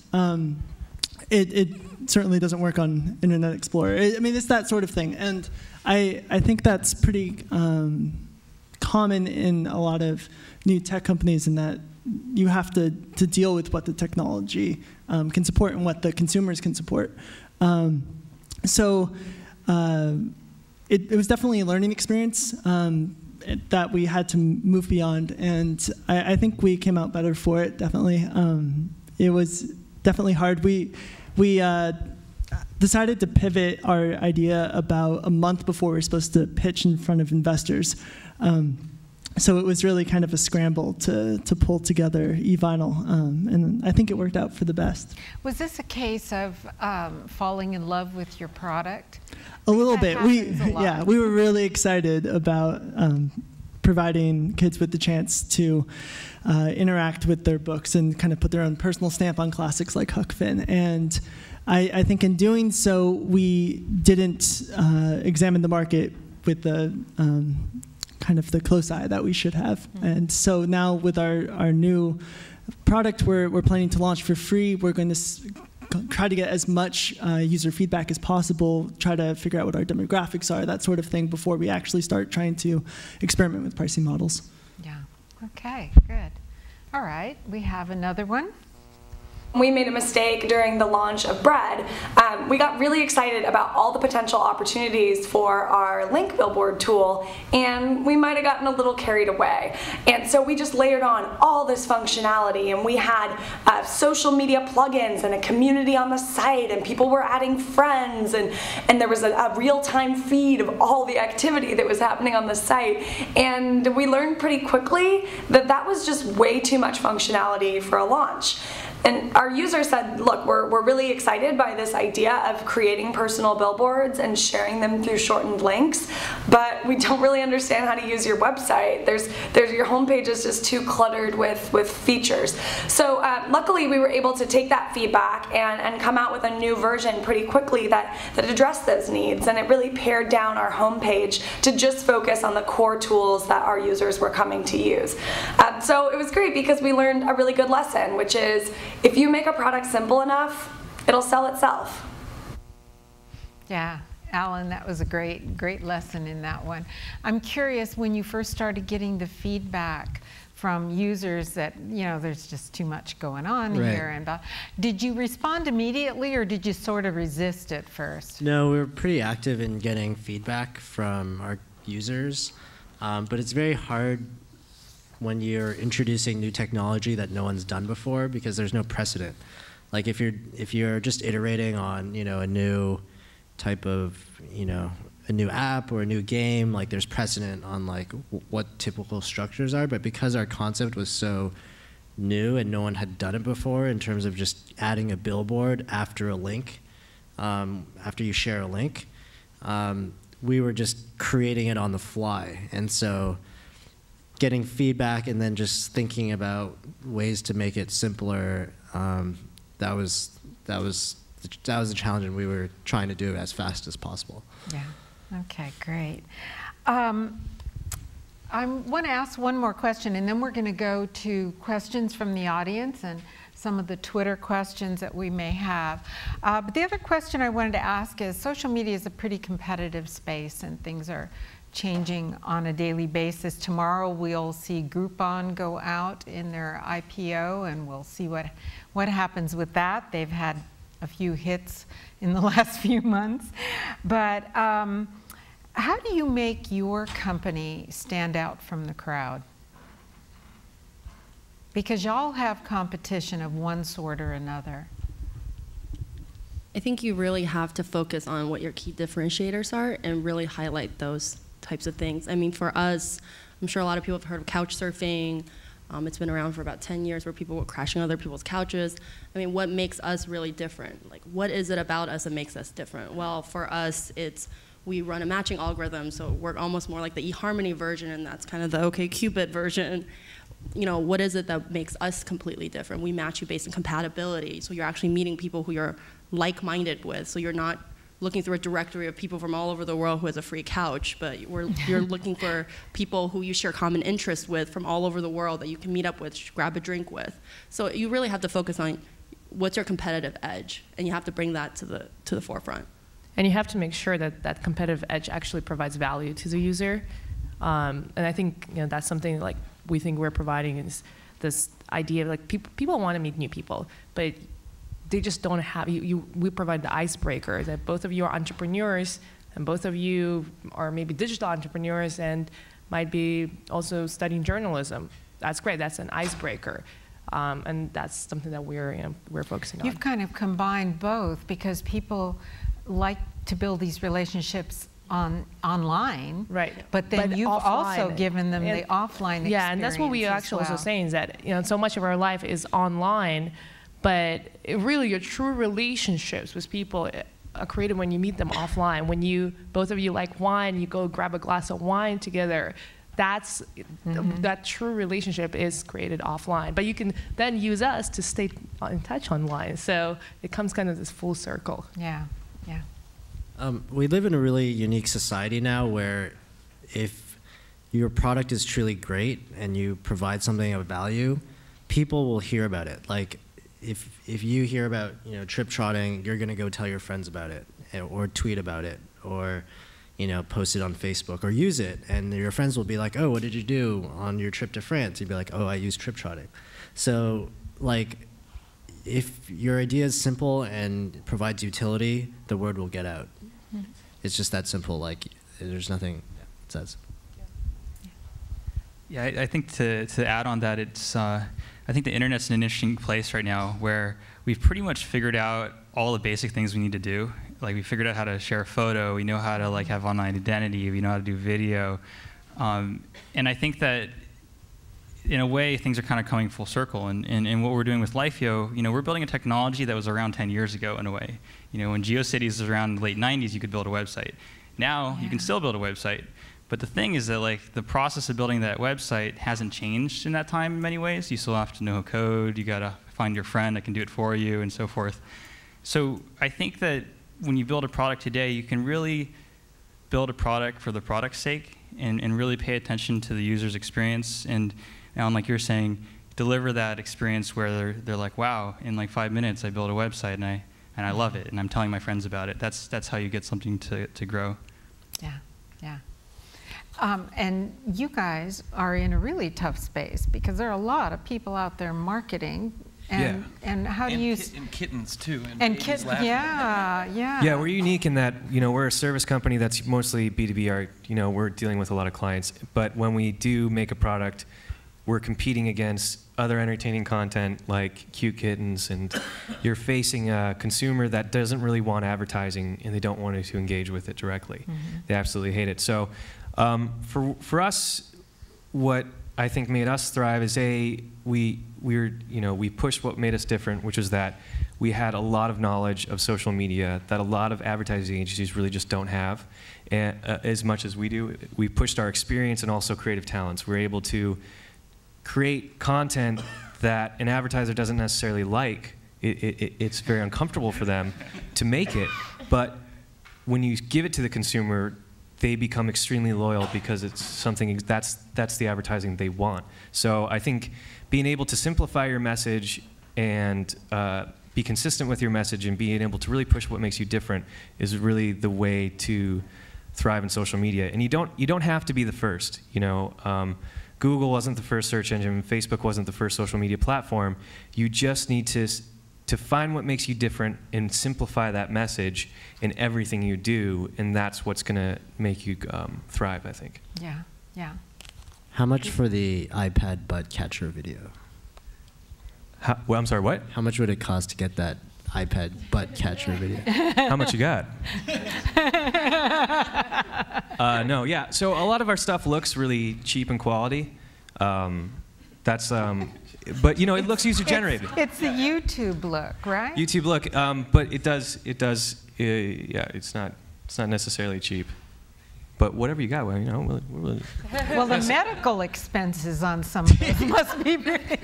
It certainly doesn't work on Internet Explorer. I mean, it's that sort of thing. And I think that's pretty common in a lot of new tech companies, in that you have to deal with what the technology can support and what the consumers can support. So it was definitely a learning experience that we had to move beyond, and I think we came out better for it, definitely. It was definitely hard. We decided to pivot our idea about a month before we were supposed to pitch in front of investors. So it was really kind of a scramble to pull together eVinyl, and I think it worked out for the best. Was this a case of falling in love with your product? A little bit. We were really excited about providing kids with the chance to interact with their books and kind of put their own personal stamp on classics like Huck Finn. And I think in doing so, we didn't examine the market with the kind of the close eye that we should have. Mm-hmm. And so now with our new product we're planning to launch for free, we're going to try to get as much user feedback as possible, try to figure out what our demographics are, that sort of thing, before we actually start trying to experiment with pricing models. Yeah, okay, good. All right, we have another one. We made a mistake during the launch of Bread. We got really excited about all the potential opportunities for our link billboard tool, and we might have gotten a little carried away. And so we just layered on all this functionality, and we had social media plugins and a community on the site, and people were adding friends, and there was a real-time feed of all the activity that was happening on the site. And we learned pretty quickly that that was just way too much functionality for a launch. And our users said, look, we're really excited by this idea of creating personal billboards and sharing them through shortened links, but we don't really understand how to use your website. Your homepage is just too cluttered with features. So luckily we were able to take that feedback and come out with a new version pretty quickly that addressed those needs, and it really pared down our homepage to just focus on the core tools that our users were coming to use. So it was great because we learned a really good lesson, which is if you make a product simple enough, it'll sell itself. Yeah, Alan, that was a great lesson in that one. I'm curious, when you first started getting the feedback from users that, you know, there's just too much going on here, and did you respond immediately, or did you sort of resist at first? No, we were pretty active in getting feedback from our users, but it's very hard when you're introducing new technology that no one's done before, because there's no precedent. Like if you're just iterating on, you know, a new type of, you know, a new app or a new game, like there's precedent on like what typical structures are. But because our concept was so new and no one had done it before in terms of just adding a billboard after a link, after you share a link, we were just creating it on the fly. And so getting feedback and then just thinking about ways to make it simpler, that was the challenge, and we were trying to do it as fast as possible. Yeah. Okay, great. I want to ask one more question, and then we're going to go to questions from the audience and some of the Twitter questions that we may have. But the other question I wanted to ask is, social media is a pretty competitive space, and things are changing on a daily basis. Tomorrow we'll see Groupon go out in their IPO, and we'll see what happens with that. They've had a few hits in the last few months. But how do you make your company stand out from the crowd? Because y'all have competition of one sort or another. I think you really have to focus on what your key differentiators are and really highlight those types of things. I mean, for us, I'm sure a lot of people have heard of couch surfing. It's been around for about 10 years where people were crashing on other people's couches. I mean, what makes us really different? Like, what is it about us that makes us different? Well, for us, we run a matching algorithm, so we're almost more like the eHarmony version, and that's kind of the OkCupid version. You know, what is it that makes us completely different? We match you based on compatibility, so you're actually meeting people who you're like-minded with, so you're not looking through a directory of people from all over the world who has a free couch, but you're looking for people who you share common interests with from all over the world that you can meet up with, grab a drink with. So you really have to focus on what's your competitive edge, and you have to bring that to the forefront. And you have to make sure that that competitive edge actually provides value to the user. And I think that's something like we think we're providing, is this idea of like people want to meet new people, but they just don't have, we provide the icebreaker that both of you are entrepreneurs and both of you are maybe digital entrepreneurs and might be also studying journalism. That's great, that's an icebreaker. And that's something that we're focusing on. You've kind of combined both, because people like to build these relationships online, right? But then you've also given them the offline experience. Yeah, and that's what we actually also saying, is that so much of our life is online, but really your true relationships with people are created when you meet them offline. When both of you like wine, you go grab a glass of wine together. That true relationship is created offline. But you can then use us to stay in touch online. So it comes kind of this full circle. Yeah, yeah. We live in a really unique society now where if your product is truly great and you provide something of value, people will hear about it. Like if you hear about trip trotting, you're gonna go tell your friends about it, or tweet about it, or post it on Facebook, or use it, and your friends will be like, oh, what did you do on your trip to France? You'd be like, oh, I used trip trotting. So like, if your idea is simple and provides utility, the word will get out. Mm-hmm. It's just that simple. Like, there's nothing it says. Yeah, I think to add on that, I think the internet's in an interesting place right now where we've pretty much figured out all the basic things we need to do. Like, we figured out how to share a photo, we know how to like have online identity, we know how to do video, and I think that in a way, things are kind of coming full circle. And what we're doing with Lifeo, we're building a technology that was around 10 years ago in a way. When GeoCities was around in the late 90s, you could build a website. Now, you can still build a website. But the thing is that the process of building that website hasn't changed in that time in many ways. You still have to know code. You got to find your friend that can do it for you and so forth. So I think that when you build a product today, you can really build a product for the product's sake and really pay attention to the user's experience. And like you're saying, deliver that experience where they're like, wow, in like 5 minutes I built a website and I love it and I'm telling my friends about it. That's how you get something to grow. Yeah, yeah. And you guys are in a really tough space because there are a lot of people out there marketing. And how do you... And kittens, too. And kittens, yeah. Yeah, we're unique in that, we're a service company that's mostly B2B. We're dealing with a lot of clients. But when we do make a product, we're competing against other entertaining content like cute kittens, and you're facing a consumer that doesn't really want advertising and they don't want to engage with it directly. They absolutely hate it. So for us, what I think made us thrive is we pushed what made us different, which was that we had a lot of knowledge of social media that a lot of advertising agencies really just don't have, and, as much as we do. We pushed our experience and also creative talents. We're able to create content that an advertiser doesn't necessarily like. It's very uncomfortable for them to make it, but when you give it to the consumer, they become extremely loyal because it's something that's the advertising they want. So I think being able to simplify your message and be consistent with your message and being able to really push what makes you different is really the way to thrive in social media. And you don't have to be the first. Google wasn't the first search engine. Facebook wasn't the first social media platform. You just need to find what makes you different and simplify that message in everything you do, and that's what's going to make you thrive, I think. Yeah, yeah. How much for the iPad butt catcher video? Well, I'm sorry, what? How much would it cost to get that iPad butt catcher video? How much you got? No, yeah. So a lot of our stuff looks really cheap in quality. But it looks user generated. It's the YouTube look, right? YouTube look, but it does. Yeah, it's not necessarily cheap. But whatever you got, well, Well, the medical expenses on some of this must be big.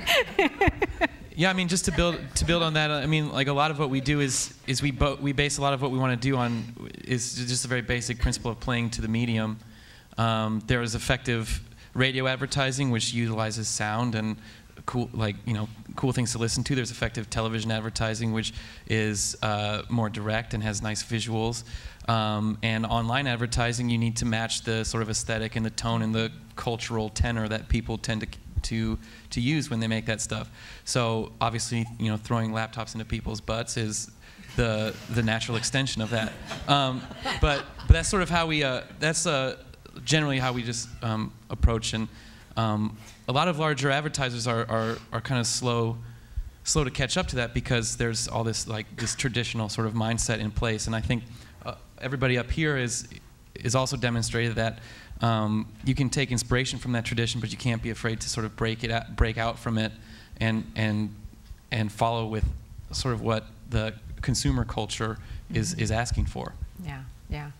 Yeah, I mean, just to build on that, I mean, like a lot of what we do is we base a lot of what we want to do on is just a very basic principle of playing to the medium. There is effective radio advertising, which utilizes sound and cool things to listen to. There's effective television advertising, which is more direct and has nice visuals. And online advertising, you need to match the sort of aesthetic and the tone and the cultural tenor that people tend to use when they make that stuff. So obviously, throwing laptops into people's butts is the natural extension of that. But that's sort of how we that's generally how we just approach. And a lot of larger advertisers are kind of slow to catch up to that because there's all this this traditional sort of mindset in place. And I think everybody up here is also demonstrated that you can take inspiration from that tradition, but you can't be afraid to sort of break out from it and follow with sort of what the consumer culture is asking for. Yeah, yeah.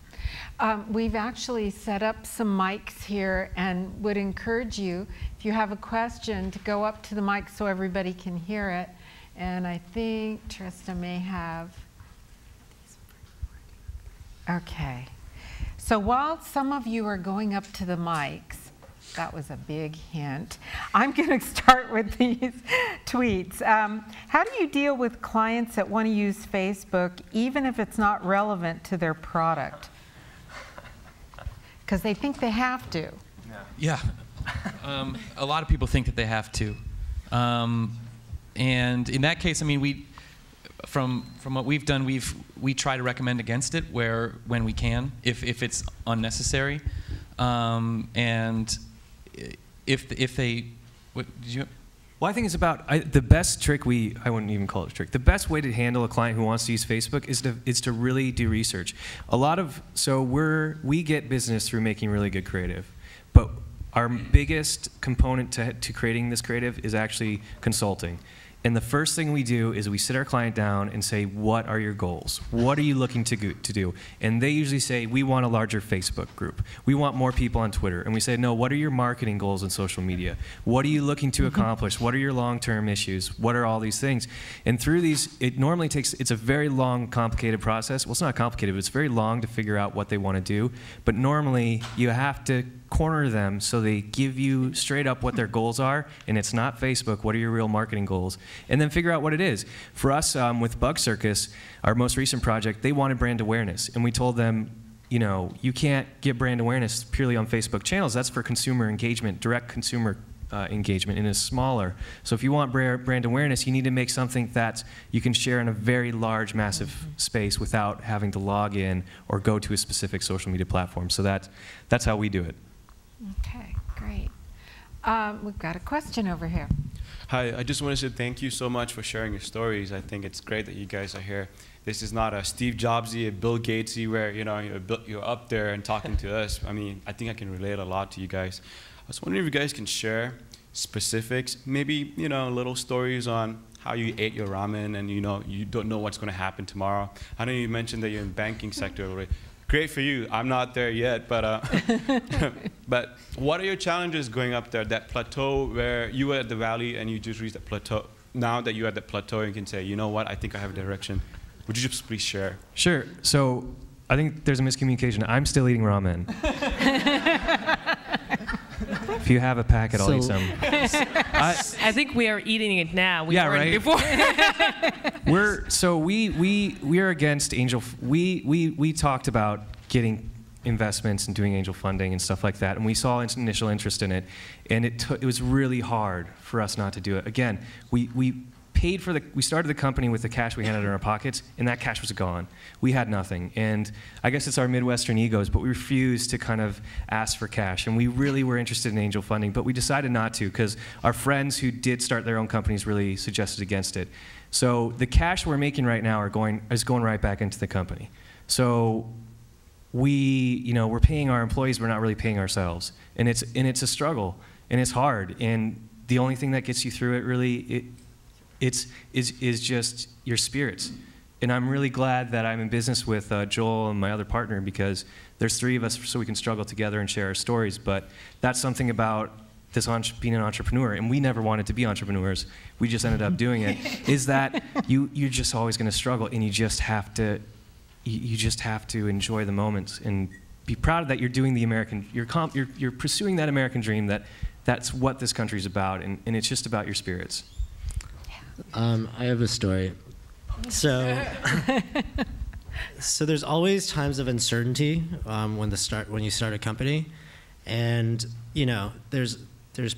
We've actually set up some mics here and would encourage you, if you have a question, to go up to the mic so everybody can hear it. And I think Trista may have... Okay. So while some of you are going up to the mics, that was a big hint, I'm going to start with these tweets. How do you deal with clients that want to use Facebook even if it's not relevant to their product? Because they think they have to. Yeah. A lot of people think that they have to. And in that case, I mean, from what we've done, we try to recommend against it when we can, if it's unnecessary, and if they, what did you? Well, I think it's about the best trick. I wouldn't even call it a trick. The best way to handle a client who wants to use Facebook is to really do research. We get business through making really good creative, but our biggest component to creating this creative is actually consulting. And the first thing we do is we sit our client down and say, what are your goals? What are you looking to do? And they usually say, we want a larger Facebook group. We want more people on Twitter. And we say, no, what are your marketing goals in social media? What are you looking to accomplish? What are your long-term issues? What are all these things? And through these, it normally takes, it's a very long, complicated process. Well, it's not complicated, but it's very long to figure out what they want to do. But normally, you have to corner them so they give you straight up what their goals are, and it's not Facebook, what are your real marketing goals? And then figure out what it is. For us, with Bug Circus, our most recent project, they wanted brand awareness, and we told them, you know, you can't get brand awareness purely on Facebook channels. That's for consumer engagement, direct consumer engagement, and is smaller. So if you want brand awareness, you need to make something that you can share in a very large, massive space without having to log in or go to a specific social media platform. So that's how we do it. Okay, great. We've got a question over here. Hi, I just want to say thank you so much for sharing your stories. I think it's great that you guys are here. This is not a Steve Jobsy, a Bill Gatesy, where you're up there and talking to us. I mean, I think I can relate a lot to you guys. I was wondering if you guys can share specifics, maybe little stories on how you ate your ramen and you don't know what's going to happen tomorrow. I know you mentioned that you're in the banking sector already. Great for you. I'm not there yet, but but what are your challenges going up there? That plateau where you were at the valley and you just reached that plateau. Now that you're at that plateau, you can say, you know what? I think I have a direction. Would you just please share? Sure. So I think there's a miscommunication. I'm still eating ramen. If you have a packet, I'll eat some. I think we are eating it now. We Yeah, weren't right? before. We are against angel. We talked about getting investments and doing angel funding and stuff like that, and we saw initial interest in it, and it was really hard for us not to do it. Again, we started the company with the cash we had in our pockets, and that cash was gone. We had nothing, and I guess it's our Midwestern egos, but we refused to kind of ask for cash, and we really were interested in angel funding, but we decided not to because our friends who did start their own companies really suggested against it. So the cash we're making right now is going right back into the company. So we're paying our employees, we're not really paying ourselves, and it's a struggle, and it's hard, and the only thing that gets you through it really is just your spirits. And I'm really glad that I'm in business with Joel and my other partner, because there's three of us so we can struggle together and share our stories. But that's something about this being an entrepreneur, and we never wanted to be entrepreneurs. We just ended up doing it. Is that you're just always going to struggle, and you just have to enjoy the moments and be proud that you're doing the American. You're pursuing that American dream. That's what this country's about, and it's just about your spirits. I have a story. So there's always times of uncertainty when you start a company, and there's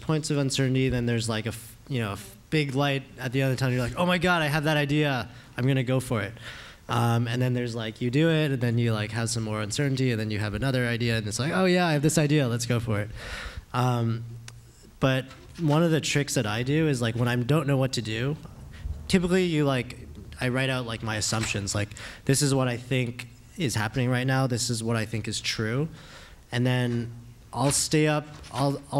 points of uncertainty. Then there's like a big light at the end of the tunnel. You're like, oh my God, I have that idea. I'm gonna go for it. And then there's like you do it, and then you like have some more uncertainty, and then you have another idea, and it's like, oh yeah, I have this idea. Let's go for it. But one of the tricks that I do is like when I don't know what to do, typically I write out like my assumptions, like this is what I think is happening right now, this is what I think is true, and then I'll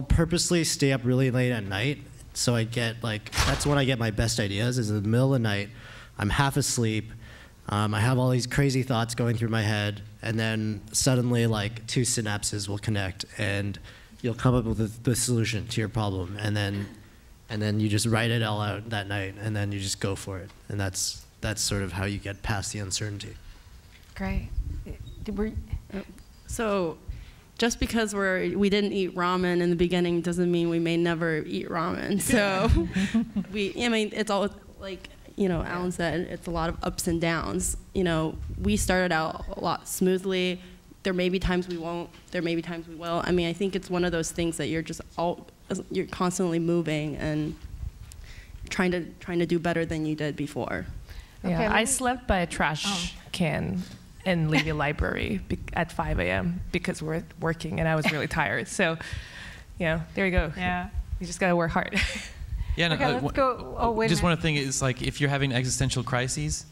purposely stay up really late at night, so I get that's when I get my best ideas, is in the middle of the night, I'm half asleep, I have all these crazy thoughts going through my head, and then suddenly like two synapses will connect, and you'll come up with the solution to your problem, and then you just write it all out that night, and then you just go for it, and that's sort of how you get past the uncertainty. Great. So, just because we didn't eat ramen in the beginning doesn't mean we may never eat ramen. So, it's all like Alan said, it's a lot of ups and downs. We started out a lot smoothly. There may be times we won't. There may be times we will. I mean, I think it's one of those things that you're constantly moving and trying to do better than you did before. Yeah, I slept by a trash can in Levy Library at 5 a.m. because we're working and I was really tired. So, there you go. Yeah, you just gotta work hard. Yeah. Okay, let's go. Oh, wait. Just one thing is like if you're having existential crises,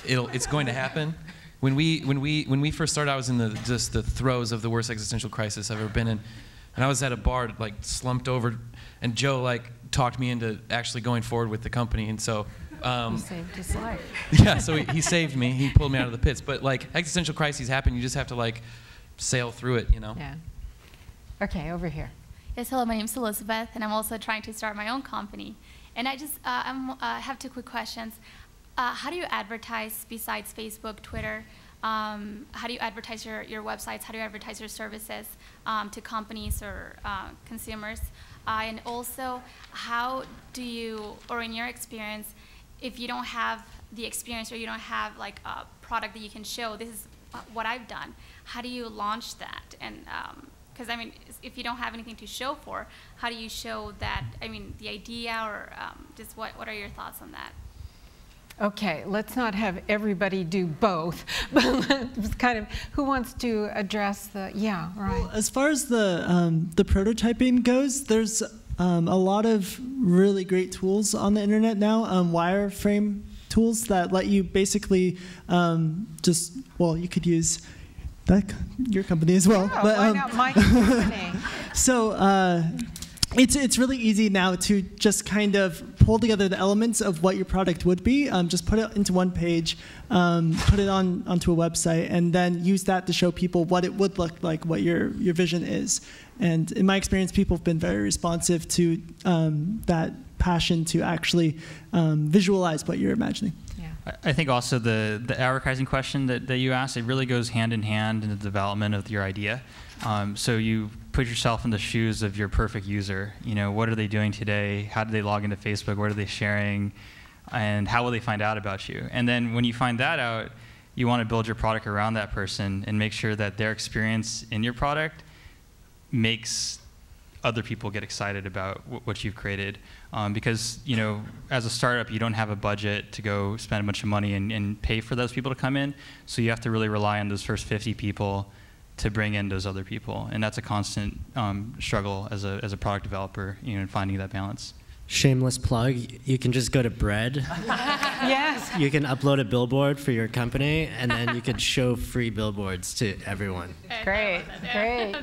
it's going to happen. When we first started, I was in the throes of the worst existential crisis I've ever been in. And I was at a bar, like slumped over, and Joe like talked me into actually going forward with the company. And so he saved his life. Yeah, so he saved me. He pulled me out of the pits. But like existential crises happen, you just have to like sail through it, you know. Yeah. Okay, over here. Yes, hello, my name is Elizabeth, and I'm also trying to start my own company. And I just have two quick questions. How do you advertise besides Facebook, Twitter? How do you advertise your websites? How do you advertise your services to companies or consumers? And also, how do you, or in your experience, if you don't have the experience or you don't have like a product that you can show, this is what I've done, how do you launch that? And because I mean, if you don't have anything to show for, how do you show that, I mean, the idea, or just what are your thoughts on that? Okay, let's not have everybody do both, but it's kind of, who wants to address the, yeah, right. Well, as far as the prototyping goes, there's a lot of really great tools on the internet now, wireframe tools that let you basically just, well, you could use your company as well. Yeah, but, why not my company? So it's really easy now to just kind of pull together the elements of what your product would be, just put it into one page, put it onto a website, and then use that to show people what it would look like, what your vision is. And in my experience, people have been very responsive to that passion to actually visualize what you're imagining. I think also the advertising question that you asked, it really goes hand in hand in the development of your idea. So you put yourself in the shoes of your perfect user. You know, what are they doing today? How do they log into Facebook? What are they sharing? And how will they find out about you? And then when you find that out, you want to build your product around that person and make sure that their experience in your product makes other people get excited about what you've created. Because, you know, as a startup, you don't have a budget to go spend a bunch of money and pay for those people to come in. So you have to really rely on those first 50 people to bring in those other people. And that's a constant struggle as a product developer, you know, in finding that balance. Shameless plug, you can just go to Bread. Yes. You can upload a billboard for your company, and then you can show free billboards to everyone. Great, great.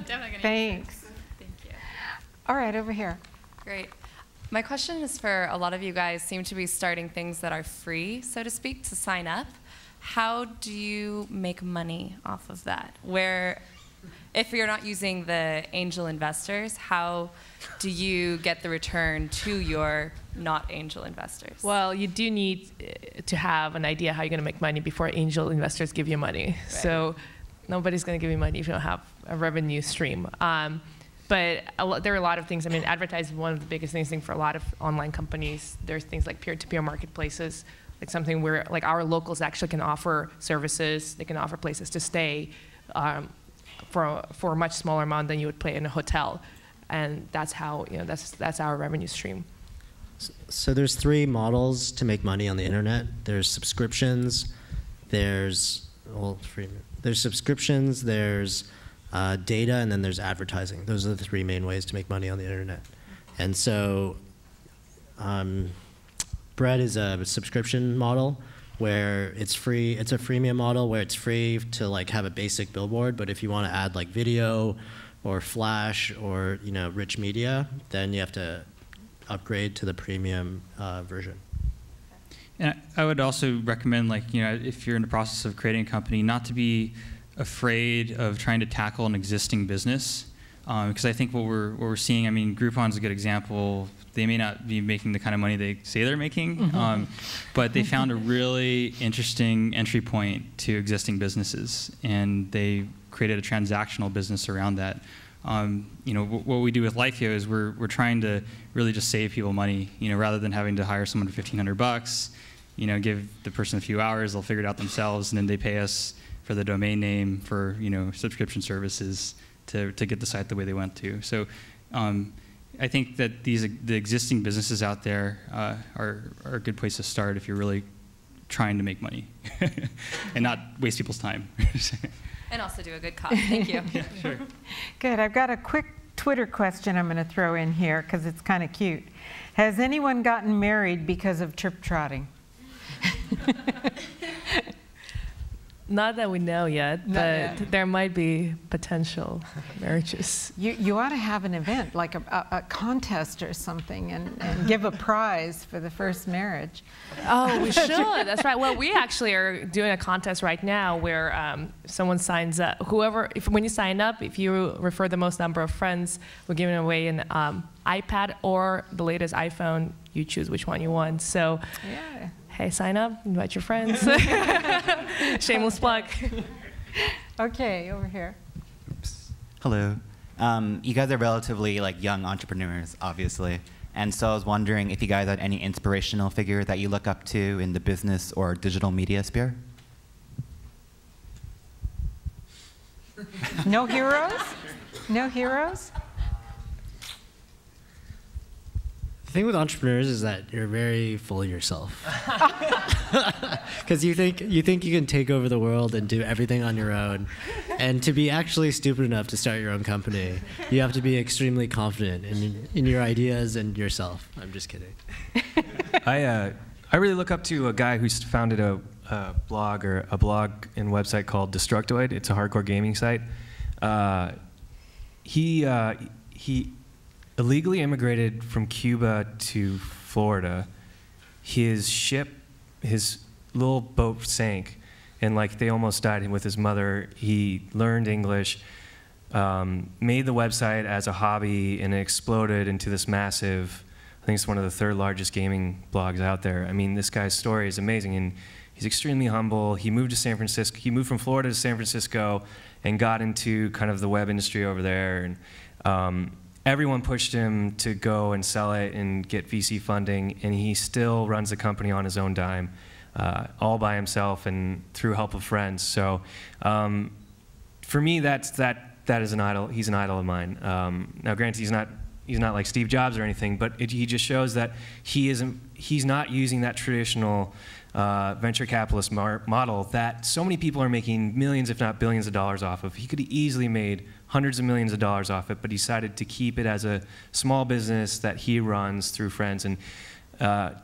Thanks. Thank you. All right, over here. Great. My question is for a lot of you guys seem to be starting things that are free, so to speak, to sign up. How do you make money off of that? Where, if you're not using the angel investors, how do you get the return to your not angel investors? Well, you do need to have an idea how you're going to make money before angel investors give you money. Right. So nobody's going to give you money if you don't have a revenue stream. But there are a lot of things. I mean, advertising is one of the biggest things for a lot of online companies. There's things like peer-to-peer marketplaces, like something where like our locals actually can offer services. They can offer places to stay for a much smaller amount than you would pay in a hotel, and that's how, you know, that's our revenue stream. So there's three models to make money on the internet. There's subscriptions. There's subscriptions. There's data, and then there's advertising. Those are the three main ways to make money on the internet. And so Bread is a subscription model where it's free. It's a freemium model where it's free to like have a basic billboard, but if you want to add like video or Flash or, you know, rich media, then you have to upgrade to the premium version. And I would also recommend, like, you know, if you're in the process of creating a company, not to be afraid of trying to tackle an existing business, because I think what we're seeing, I mean, Groupon's a good example. They may not be making the kind of money they say they're making, but they found a really interesting entry point to existing businesses, and they created a transactional business around that. You know, what we do with Lifeo is we're trying to really just save people money. You know, rather than having to hire someone for $1,500, you know, give the person a few hours, they'll figure it out themselves, and then they pay us for the domain name, for, you know, subscription services to get the site the way they want to. So I think that the existing businesses out there are a good place to start if you're really trying to make money and not waste people's time. And also do a good cause. Thank you. Yeah, sure. Good. I've got a quick Twitter question I'm going to throw in here because it's kind of cute. Has anyone gotten married because of trip trotting? Not that we know yet, Not but yet. there might be potential marriages. You ought to have an event, like a contest or something, and give a prize for the first marriage. Oh, we should. That's right. Well, we actually are doing a contest right now where someone signs up. When you sign up, if you refer the most number of friends, we're giving away an iPad or the latest iPhone. You choose which one you want. So, yeah. Hey, sign up, invite your friends. Shameless plug. Okay, over here. Hello. You guys are relatively young entrepreneurs, obviously. And so I was wondering if you guys had any inspirational figure that you look up to in the business or digital media sphere? No heroes? No heroes? The thing with entrepreneurs is that you're very full of yourself. Because you think you can take over the world and do everything on your own. And to be actually stupid enough to start your own company, you have to be extremely confident in your ideas and yourself. I'm just kidding. I really look up to a guy who's founded a blog and website called Destructoid. It's a hardcore gaming site. He illegally immigrated from Cuba to Florida. His little boat sank, and they almost died with his mother. He learned English, made the website as a hobby, and it exploded into this massive, I think it's one of the third largest gaming blogs out there. I mean, this guy's story is amazing, and he's extremely humble. He moved to San Francisco. He moved from Florida to San Francisco and got into kind of the web industry over there. And everyone pushed him to go and sell it and get VC funding, and he still runs the company on his own dime, all by himself and through help of friends. So for me, that is an idol. He's an idol of mine. Now, granted, he's not like Steve Jobs or anything, but he just shows that he's not using that traditional venture capitalist model that so many people are making millions, if not billions of dollars off of. He could have easily made hundreds of millions of dollars off it, but he decided to keep it as a small business that he runs through friends. And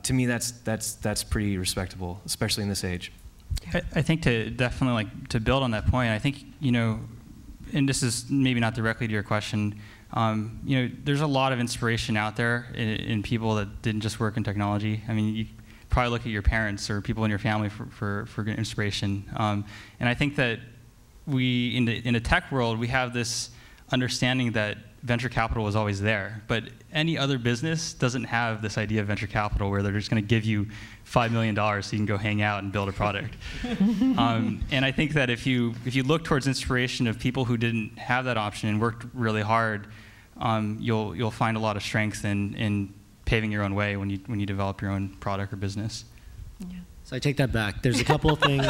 to me, that's pretty respectable, especially in this age. I think to definitely to build on that point, I think, and this is maybe not directly to your question, there's a lot of inspiration out there in people that didn't just work in technology. I mean, you probably look at your parents or people in your family for good inspiration. And I think that we, in the tech world, we have this understanding that venture capital is always there. But any other business doesn't have this idea of venture capital where they're just going to give you $5 million so you can go hang out and build a product. And I think that if you look towards inspiration of people who didn't have that option and worked really hard, you'll find a lot of strength in paving your own way when you develop your own product or business. Yeah. So I take that back. There's a couple of things.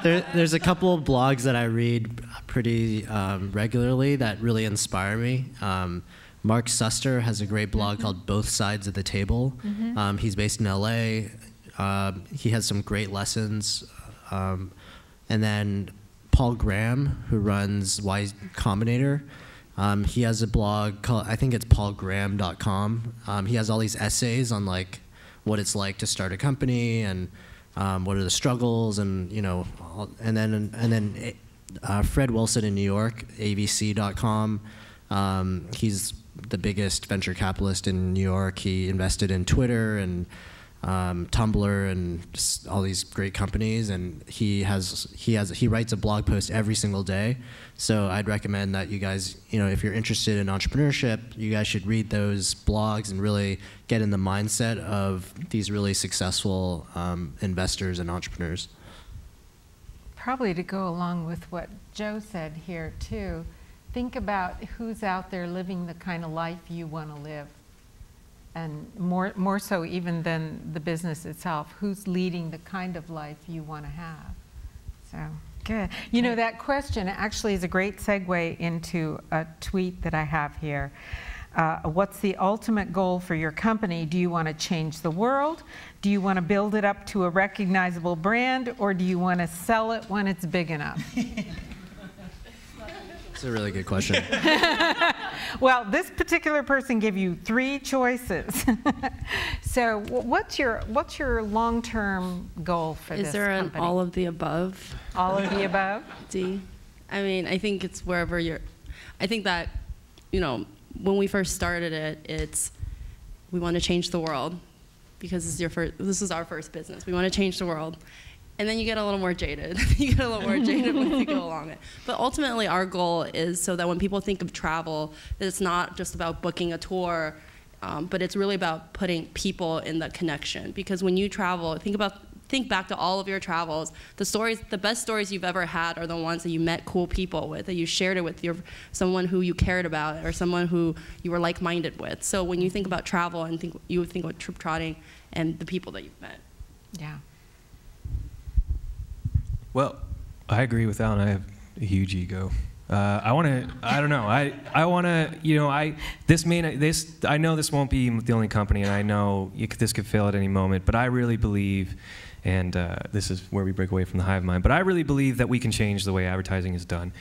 There's a couple of blogs that I read pretty regularly that really inspire me. Mark Suster has a great blog called Both Sides of the Table. He's based in LA. He has some great lessons. And then Paul Graham, who runs Y Combinator, he has a blog called, I think it's paulgraham.com. He has all these essays on what it's like to start a company and what are the struggles, and and then Fred Wilson in New York, avc.com. He's the biggest venture capitalist in New York. He invested in Twitter and Tumblr and just all these great companies, and he writes a blog post every single day. So I'd recommend that you guys, if you're interested in entrepreneurship, you guys should read those blogs and really get in the mindset of these really successful investors and entrepreneurs. Probably to go along with what Joe said here too, think about who's out there living the kind of life you want to live. And more so even than the business itself, who's leading the kind of life you want to have. So, good. That question actually is a great segue into a tweet that I have here. What's the ultimate goal for your company? Do you want to change the world? Do you want to build it up to a recognizable brand? Or do you want to sell it when it's big enough? It's a really good question. Well, this particular person gave you 3 choices. So what's your long-term goal for this Is there an company? all of the above? All of the above? D. I mean, I think it's wherever you're. I think that, you know, when we first started it, it's we want to change the world because this is our first business. We want to change the world. And then you get a little more jaded. You get a little more jaded when you go along it. But ultimately, our goal is so that when people think of travel, that it's not just about booking a tour, but it's really about putting people in the connection. Because when you travel, think back to all of your travels. The best stories you've ever had are the ones that you met cool people with, that you shared it with someone who you cared about or someone who you were like-minded with. So when you think about travel, you would think about trip trotting and the people that you've met. Yeah. Well, I agree with Alan. I have a huge ego. I want to. I don't know. I want to. You know. I know this won't be the only company, and I know this could fail at any moment. But I really believe, and this is where we break away from the hive mind. But I really believe that we can change the way advertising is done.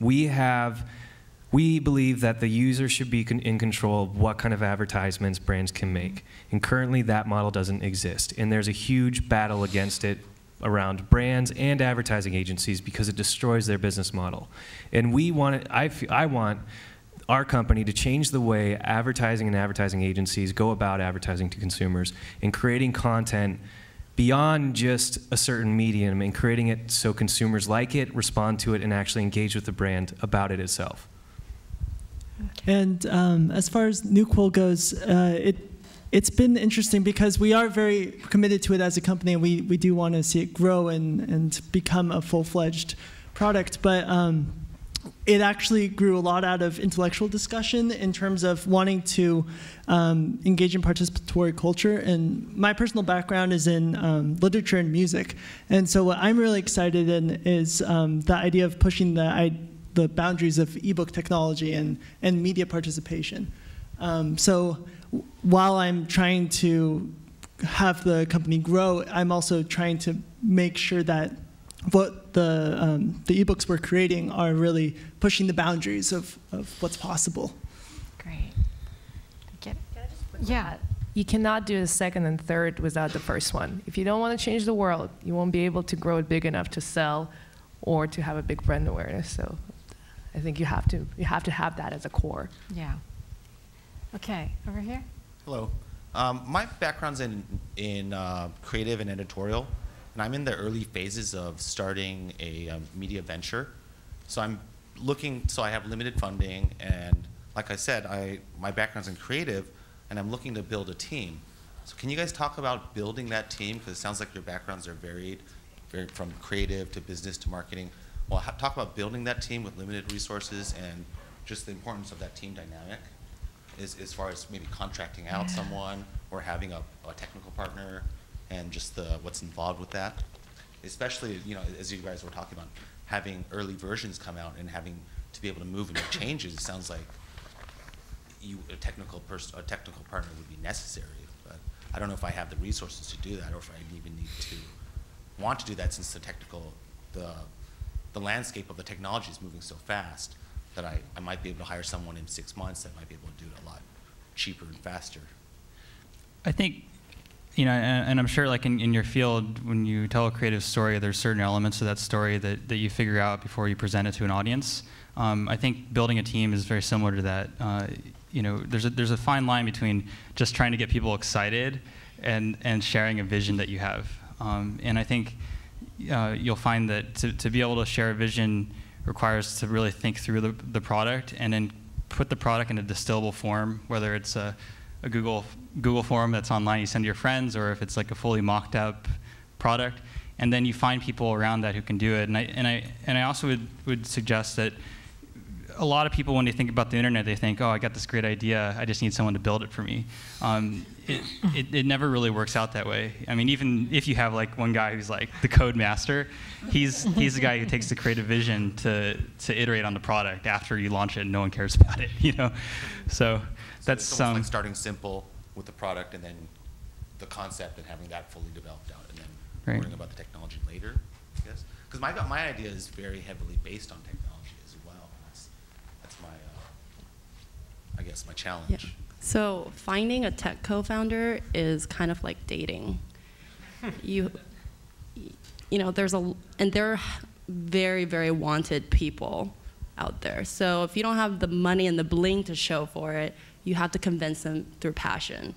We believe that the user should be in control of what kind of advertisements brands can make, and currently that model doesn't exist. And there's a huge battle against it around brands and advertising agencies because it destroys their business model. And I want our company to change the way advertising and advertising agencies go about advertising to consumers and creating content beyond just a certain medium and creating it so consumers like it, respond to it, and actually engage with the brand about it itself. And as far as New Quill goes, it's been interesting because we are very committed to it as a company, and we do want to see it grow and become a full-fledged product. But it actually grew a lot out of intellectual discussion in terms of wanting to engage in participatory culture. And my personal background is in literature and music. And so what I'm really excited in is the idea of pushing the boundaries of ebook technology and media participation. So while I'm trying to have the company grow, I'm also trying to make sure that what the ebooks we're creating are really pushing the boundaries of what's possible. Great. Get it? Yeah. You cannot do the second and third without the first one. If you don't want to change the world, you won't be able to grow it big enough to sell or to have a big brand awareness. So I think you have to have that as a core. Yeah. Okay, over here. Hello. My background's in creative and editorial, and I'm in the early phases of starting a media venture. So I have limited funding, and like I said, my background's in creative, and I'm looking to build a team. So can you guys talk about building that team? Because it sounds like your backgrounds are varied, from creative to business to marketing. Well, talk about building that team with limited resources and just the importance of that team dynamic as far as maybe contracting out someone or having a technical partner and just what's involved with that. Especially, as you guys were talking about, having early versions come out and having to be able to move and make changes. It sounds like a technical partner would be necessary, but I don't know if I have the resources to do that or if I even need to want to do that since the landscape of the technology is moving so fast that I might be able to hire someone in 6 months that might be able to do it a lot cheaper and faster. I think, and I'm sure like in your field, when you tell a creative story, there's certain elements of that story that you figure out before you present it to an audience. I think building a team is very similar to that. There's a fine line between just trying to get people excited and sharing a vision that you have. And I think you'll find that to be able to share a vision requires to really think through the product and then put the product in a distillable form, whether it's a Google form that's online you send to your friends, or if it's like a fully mocked up product, and then you find people around that who can do it. And I also would suggest that a lot of people, when they think about the internet, they think, oh, I got this great idea, I just need someone to build it for me. It never really works out that way. I mean, even if you have like one guy who's like the code master, he's the guy who takes the creative vision to iterate on the product after you launch it and no one cares about it, So that's it's almost like starting simple with the product and then the concept and having that fully developed out and then worrying about the technology later, I guess. Because my idea is very heavily based on technology as well. guess, my challenge. Yeah. So finding a tech co-founder is kind of like dating. You know, and they're very, very wanted people out there. So if you don't have the money and the bling to show for it, you have to convince them through passion.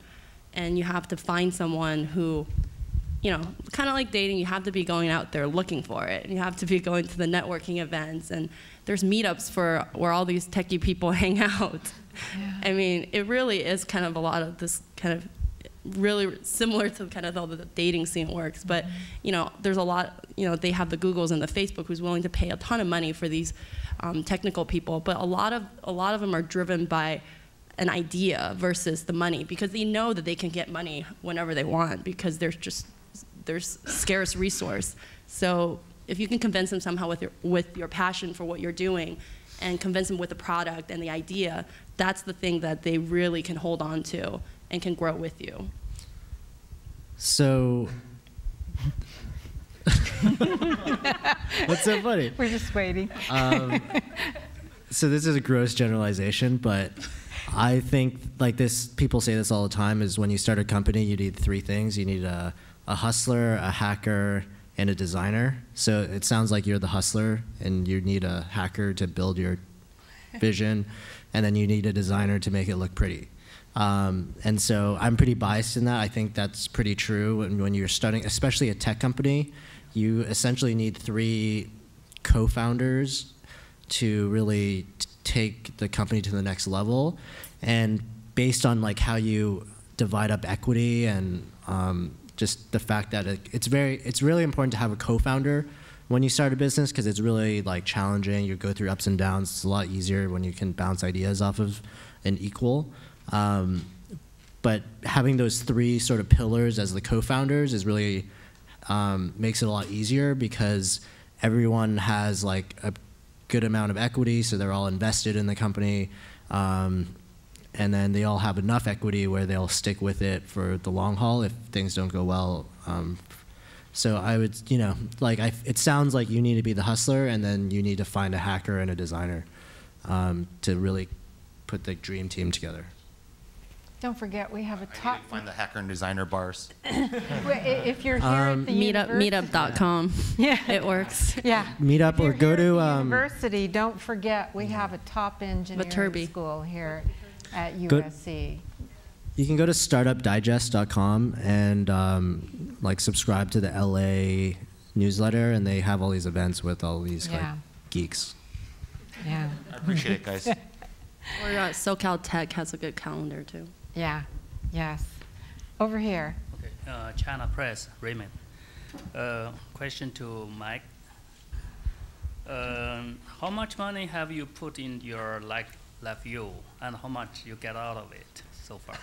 And you have to find someone who, you know, kind of like dating, you have to be going out there looking for it. And you have to be going to the networking events. And there's meetups for where all these techie people hang out. Yeah. I mean, it really is kind of a lot of this kind of really similar to kind of how the dating scene works. But, you know, there's a lot, you know, they have the Googles and the Facebook who's willing to pay a ton of money for these technical people. But a lot of them are driven by an idea versus the money, because they know that they can get money whenever they want because there's scarce resource. So if you can convince them somehow with your passion for what you're doing and convince them with the product and the idea, that's the thing that they really can hold on to and can grow with you. So, what's so funny? We're just waiting. So this is a gross generalization, but I think like this, people say this all the time, is when you start a company, you need three things. You need a hustler, a hacker, and a designer. So it sounds like you're the hustler, and you need a hacker to build your vision, and then you need a designer to make it look pretty. And so I'm pretty biased in that. I think that's pretty true. When you're starting, especially a tech company, you essentially need three co-founders to really take the company to the next level. And based on like how you divide up equity and just the fact that it's really important to have a co-founder when you start a business, because it's really like challenging. You go through ups and downs. It's a lot easier when you can bounce ideas off of an equal. But having those three sort of pillars as the co-founders is really makes it a lot easier, because everyone has like a good amount of equity, so they're all invested in the company, and then they all have enough equity where they'll stick with it for the long haul if things don't go well. So I would, you know, like it sounds like you need to be the hustler, and then you need to find a hacker and a designer to really put the dream team together. Don't forget, we have a I need to find the hacker and designer bars. If you're here at the meetup.com. Yeah. It works. Yeah. Meetup or go to university. Don't forget, we have a top engineering school here at USC. You can go to startupdigest.com and like subscribe to the LA newsletter, and they have all these events with all these like geeks. Yeah. I appreciate it, guys. Or SoCal Tech has a good calendar too. Yeah. Yes. Over here. Okay. China Press, Raymond. Question to Mike. How much money have you put in your LifeView, and how much you get out of it so far?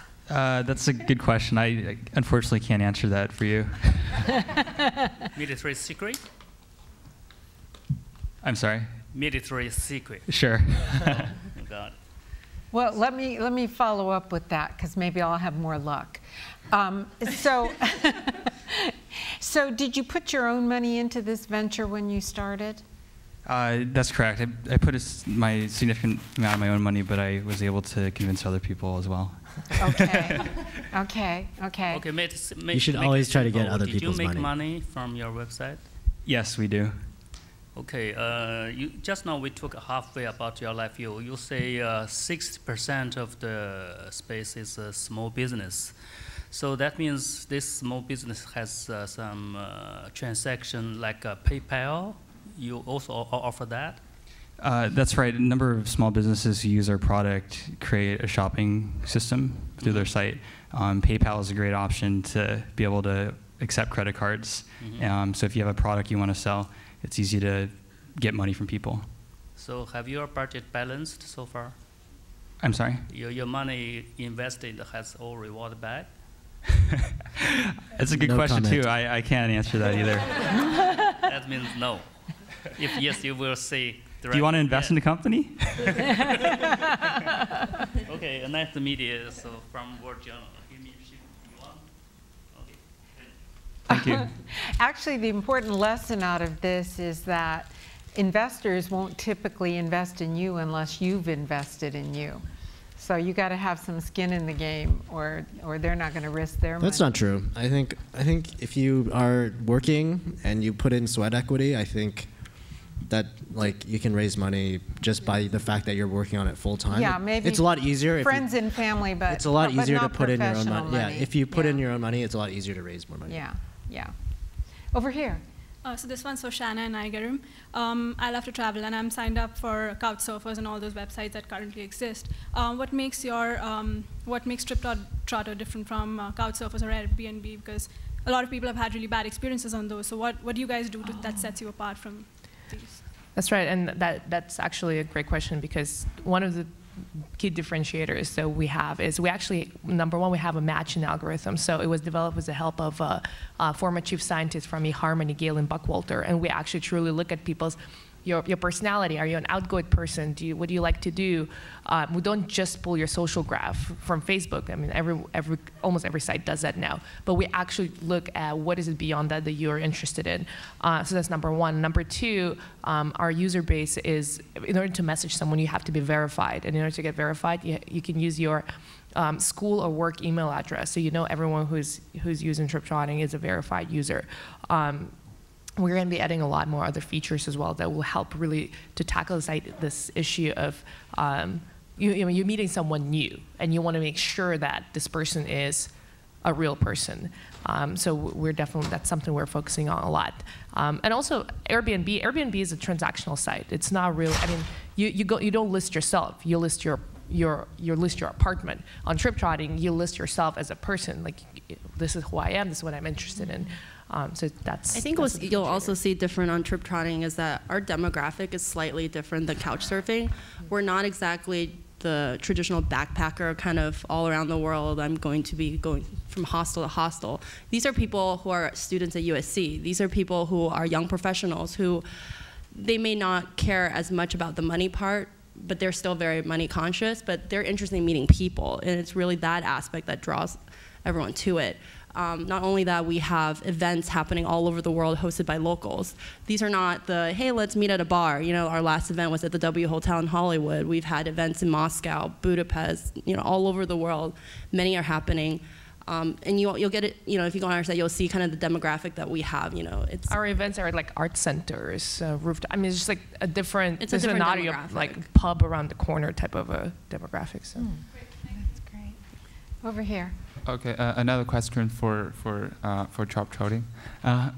That's a good question. I unfortunately can't answer that for you. Military secret? I'm sorry? Military secret. Sure. Got it. Well, let me follow up with that, because maybe I'll have more luck. So did you put your own money into this venture when you started? That's correct. I put my significant amount of my own money, but I was able to convince other people as well. Okay. Okay. You should always try to get other people's money. Did you make money from your website? Yes, we do. Okay. Just now we took halfway about your LifeView. You say 60% of the space is a small business. So that means this small business has some transaction like PayPal. You also offer that? That's right. A number of small businesses who use our product create a shopping system through their site. PayPal is a great option to be able to accept credit cards. So if you have a product you want to sell, it's easy to get money from people. So have your budget balanced so far? I'm sorry? Your money invested has all rewarded back? That's a good question too. I can't answer that either. That means no. If yes, you will say. Do you want to invest in the company? Okay, nice to meet you. So from World Journal. Give me if you want. Okay. Thank you. Actually, the important lesson out of this is that investors won't typically invest in you unless you've invested in you. So you got to have some skin in the game, or they're not going to risk their money. That's not true. I think if you are working and you put in sweat equity, I think that like you can raise money just by the fact that you're working on it full time. Yeah, maybe it's a lot easier. Friends and family, but it's a lot easier to not put in your own money. money. Yeah, if you put in your own money, it's a lot easier to raise more money. Yeah, yeah. Over here. So this one's for Shanna and Igarim. I love to travel, and I'm signed up for Couchsurfers and all those websites that currently exist. What makes TripTrotter different from Couchsurfers or Airbnb? Because a lot of people have had really bad experiences on those. So what do you guys do that sets you apart from these? That's right, and that's actually a great question, because one of the key differentiators that we have is we actually, number one, we have a matching algorithm. So it was developed with the help of a former chief scientist from eHarmony, Galen Buckwalter, and we actually truly look at people's your personality. Are you an outgoing person? What do you like to do? We don't just pull your social graph from Facebook. I mean, almost every site does that now. But we actually look at what is it beyond that you're interested in. So that's number one. Number two, our user base is, in order to message someone, you have to be verified. And in order to get verified, you can use your school or work email address. So you know everyone who's using TripTrotting is a verified user. We're going to be adding a lot more other features as well that will help really to tackle this issue of you're meeting someone new, and you want to make sure that this person is a real person. So we're definitely, that's something we're focusing on a lot. And also Airbnb is a transactional site. It's not really, I mean, you don't list yourself. You list you list your apartment. On TripTrotting, you list yourself as a person. Like, this is who I am. This is what I'm interested in. So that's. I think what you'll also see different on TripTrotting is that our demographic is slightly different than Couchsurfing. We're not exactly the traditional backpacker kind of all around the world. I'm going to be going from hostel to hostel. These are people who are students at USC. These are people who are young professionals who they may not care as much about the money part, but they're still very money conscious, but they're interested in meeting people. And it's really that aspect that draws everyone to it. Not only that, we have events happening all over the world hosted by locals. These are not the, hey, let's meet at a bar. You know, our last event was at the W Hotel in Hollywood. We've had events in Moscow, Budapest, you know, all over the world. Many are happening. And you'll get it, you know, if you go on our site, you'll see kind of the demographic that we have, you know. Our events are like art centers, rooftop. I mean, it's just like a different, it's a different audio, demographic. like pub around the corner type of a demographic. So. That's great. Over here. Okay, another question for TripTrotting.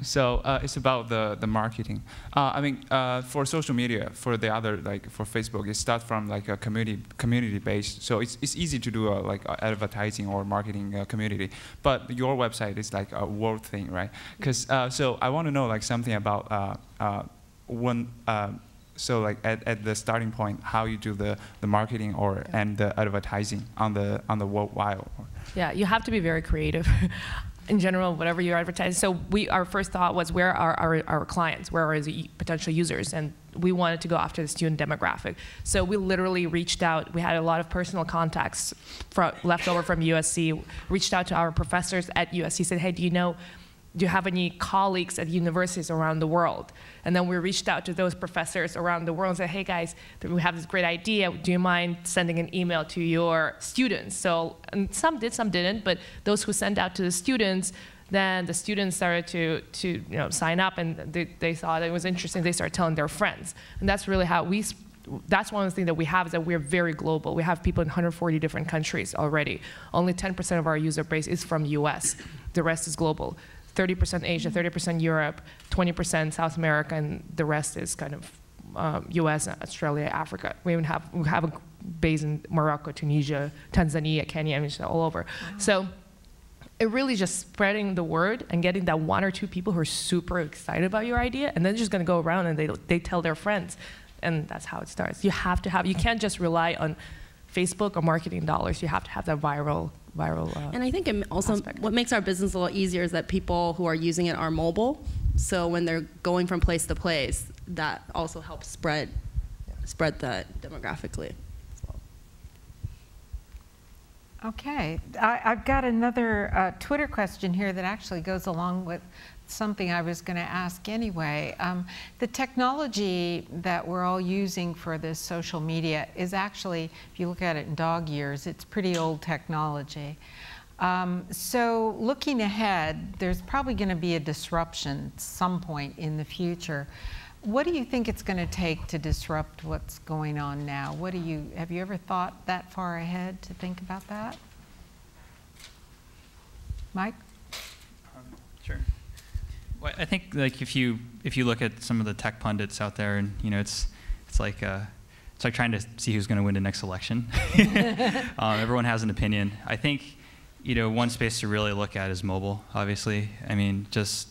So it's about the marketing. I mean, for social media, for the other, like for Facebook, it starts from like a community based. So it's easy to do like advertising or marketing community. But your website is like a world thing, right? Because so I want to know like something about so like at the starting point, how you do the marketing and the advertising on the worldwide. Yeah, you have to be very creative. In general, whatever you advertise. So our first thought was, where are our clients? Where are the potential users? And we wanted to go after the student demographic. So we literally reached out. We had a lot of personal contacts left over from USC. Reached out to our professors at USC. Said, hey, do you have any colleagues at universities around the world? And then we reached out to those professors around the world and said, hey guys, we have this great idea. Do you mind sending an email to your students? So, and some did, some didn't, but those who sent out to the students, then the students started to sign up, and they thought it was interesting. They started telling their friends. And that's really how that's one of the things that we have, is that we're very global. We have people in 140 different countries already. Only 10% of our user base is from US. The rest is global. 30% Asia, 30% Europe, 20% South America, and the rest is kind of US, Australia, Africa. We have a base in Morocco, Tunisia, Tanzania, Kenya, I mean, all over. Wow. So it really just spreading the word and getting that one or two people who are super excited about your idea, and then they're just gonna go around and they tell their friends. And that's how it starts. You have to you can't just rely on Facebook or marketing dollars. You have to have that viral and I think what makes our business a little easier is that people who are using it are mobile. So when they're going from place to place, that also helps spread that demographically as well. Okay, I've got another Twitter question here that actually goes along with something I was going to ask anyway. The technology that we're all using for this social media is actually, if you look at it in dog years, it's pretty old technology. So looking ahead, there's probably going to be a disruption at some point in the future. What do you think it's going to take to disrupt what's going on now? Have you ever thought that far ahead to think about that? Mike? Sure. Well, I think like if you look at some of the tech pundits out there, and it's like trying to see who's going to win the next election. Everyone has an opinion. I think one space to really look at is mobile. Obviously, I mean, just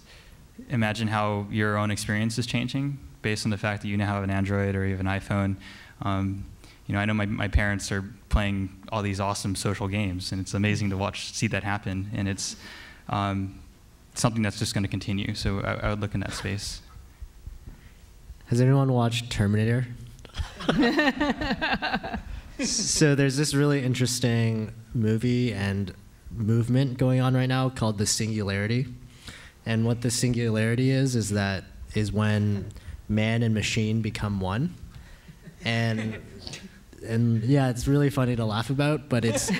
imagine how your own experience is changing based on the fact that you now have an Android or you have an iPhone. I know my parents are playing all these awesome social games, and it's amazing to see that happen. And it's something that's just going to continue. So I would look in that space. Has anyone watched Terminator? So there's this really interesting movie and movement going on right now called the Singularity. And what the singularity is when man and machine become one. And yeah, it's really funny to laugh about, but it's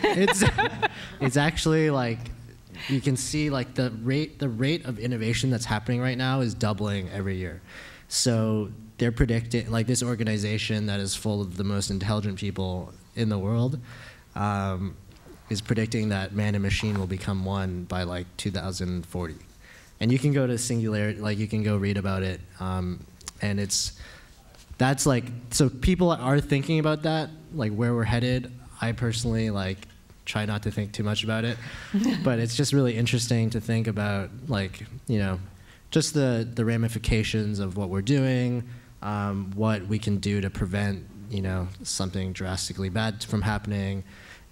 actually like, you can see like the rate of innovation that's happening right now is doubling every year. So they're predicting, like this organization that is full of the most intelligent people in the world is predicting that man and machine will become one by like 2040. And you can go to Singularity, like you can go read about it, and that's like, so people are thinking about that, like where we're headed. I personally like try not to think too much about it, but it's just really interesting to think about, like, just the ramifications of what we're doing, what we can do to prevent, something drastically bad from happening,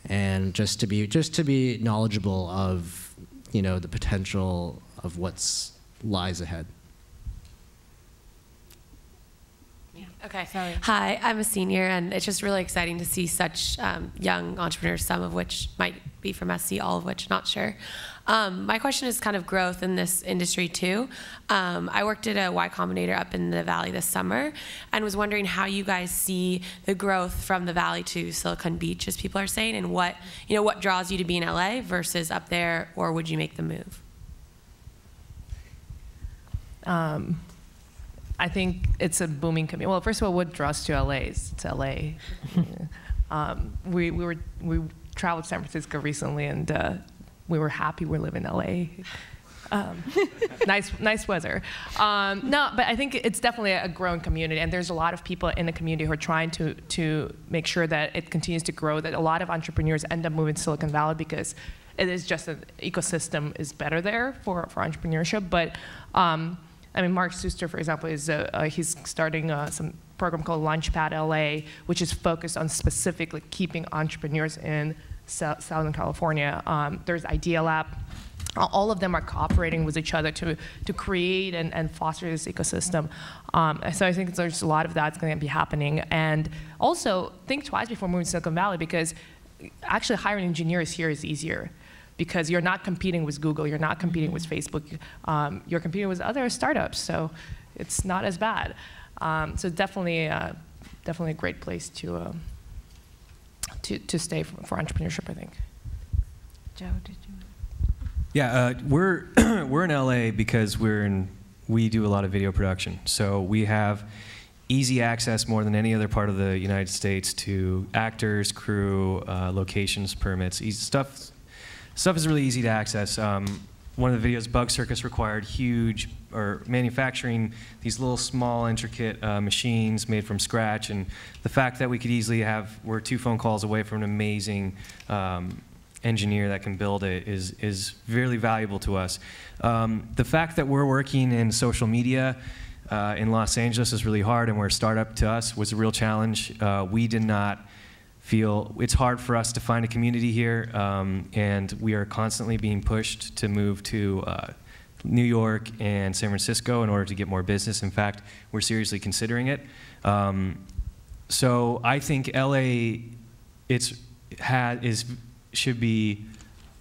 and just to be knowledgeable of, the potential of what's lies ahead. Okay. Sorry. Hi, I'm a senior, and it's just really exciting to see such young entrepreneurs, some of which might be from SC, all of which, not sure. My question is kind of growth in this industry too. I worked at a Y Combinator up in the Valley this summer and was wondering how you guys see the growth from the Valley to Silicon Beach, as people are saying, and what draws you to be in LA versus up there, or would you make the move? I think it's a booming community. Well, first of all, what draws to LA is it's LA. We traveled to San Francisco recently, and we were happy we live in LA. Nice weather. No, but I think it's definitely a growing community, and there's a lot of people in the community who are trying to make sure that it continues to grow, that a lot of entrepreneurs end up moving to Silicon Valley because it is just an ecosystem is better there for entrepreneurship. But I mean, Mark Suster, for example, is he's starting some program called Launchpad LA, which is focused on specifically keeping entrepreneurs in Southern California. There's Idea Lab. All of them are cooperating with each other to create and foster this ecosystem. So I think there's a lot of that's going to be happening. And also, think twice before moving to Silicon Valley, because actually hiring engineers here is easier, because you're not competing with Google, you're not competing with Facebook, you're competing with other startups, so it's not as bad. So definitely a great place to stay for entrepreneurship, I think. Joe, did you? Yeah, we're in LA because we do a lot of video production, so we have easy access more than any other part of the United States to actors, crew, locations, permits, stuff. Stuff is really easy to access. One of the videos, Bug Circus, required manufacturing these little small intricate machines made from scratch, and the fact that we could easily we're 2 phone calls away from an amazing engineer that can build it is really valuable to us. The fact that we're working in social media in Los Angeles is really hard, and we're a startup, to us was a real challenge. We did not feel it's hard for us to find a community here, and we are constantly being pushed to move to New York and San Francisco in order to get more business. In fact, we're seriously considering it. So I think LA should be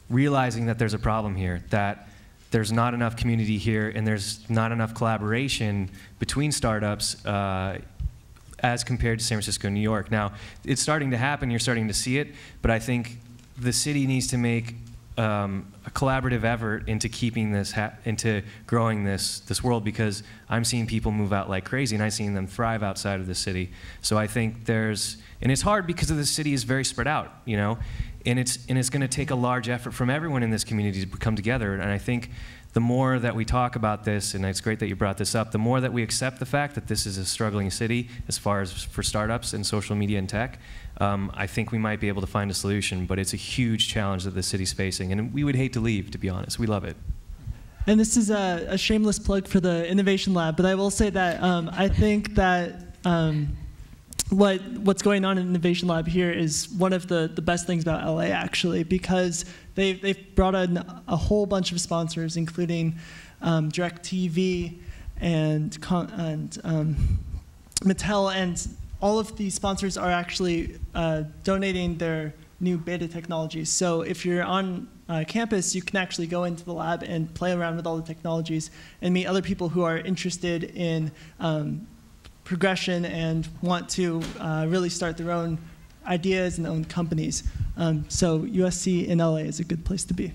realizing that there's a problem here, that there's not enough community here, and there's not enough collaboration between startups as compared to San Francisco and New York. Now, it's starting to happen, you're starting to see it, but I think the city needs to make a collaborative effort into keeping this, into growing this world, because I'm seeing people move out like crazy, and I'm seeing them thrive outside of the city. So I think there's, and it's hard because the city is very spread out, you know, and it's going to take a large effort from everyone in this community to come together. And I think the more that we talk about this, and it's great that you brought this up, the more that we accept the fact that this is a struggling city as far as for startups and social media and tech, I think we might be able to find a solution, but it's a huge challenge that the city's facing, and we would hate to leave, to be honest. We love it. And this is a shameless plug for the Innovation Lab, but I will say that I think that what's going on in Innovation Lab here is one of the best things about LA, actually, because they've brought in a whole bunch of sponsors, including DirecTV and Mattel, and all of these sponsors are actually donating their new beta technologies. So if you're on campus, you can actually go into the lab and play around with all the technologies and meet other people who are interested in progression and want to really start their own ideas and own companies. So USC in LA is a good place to be.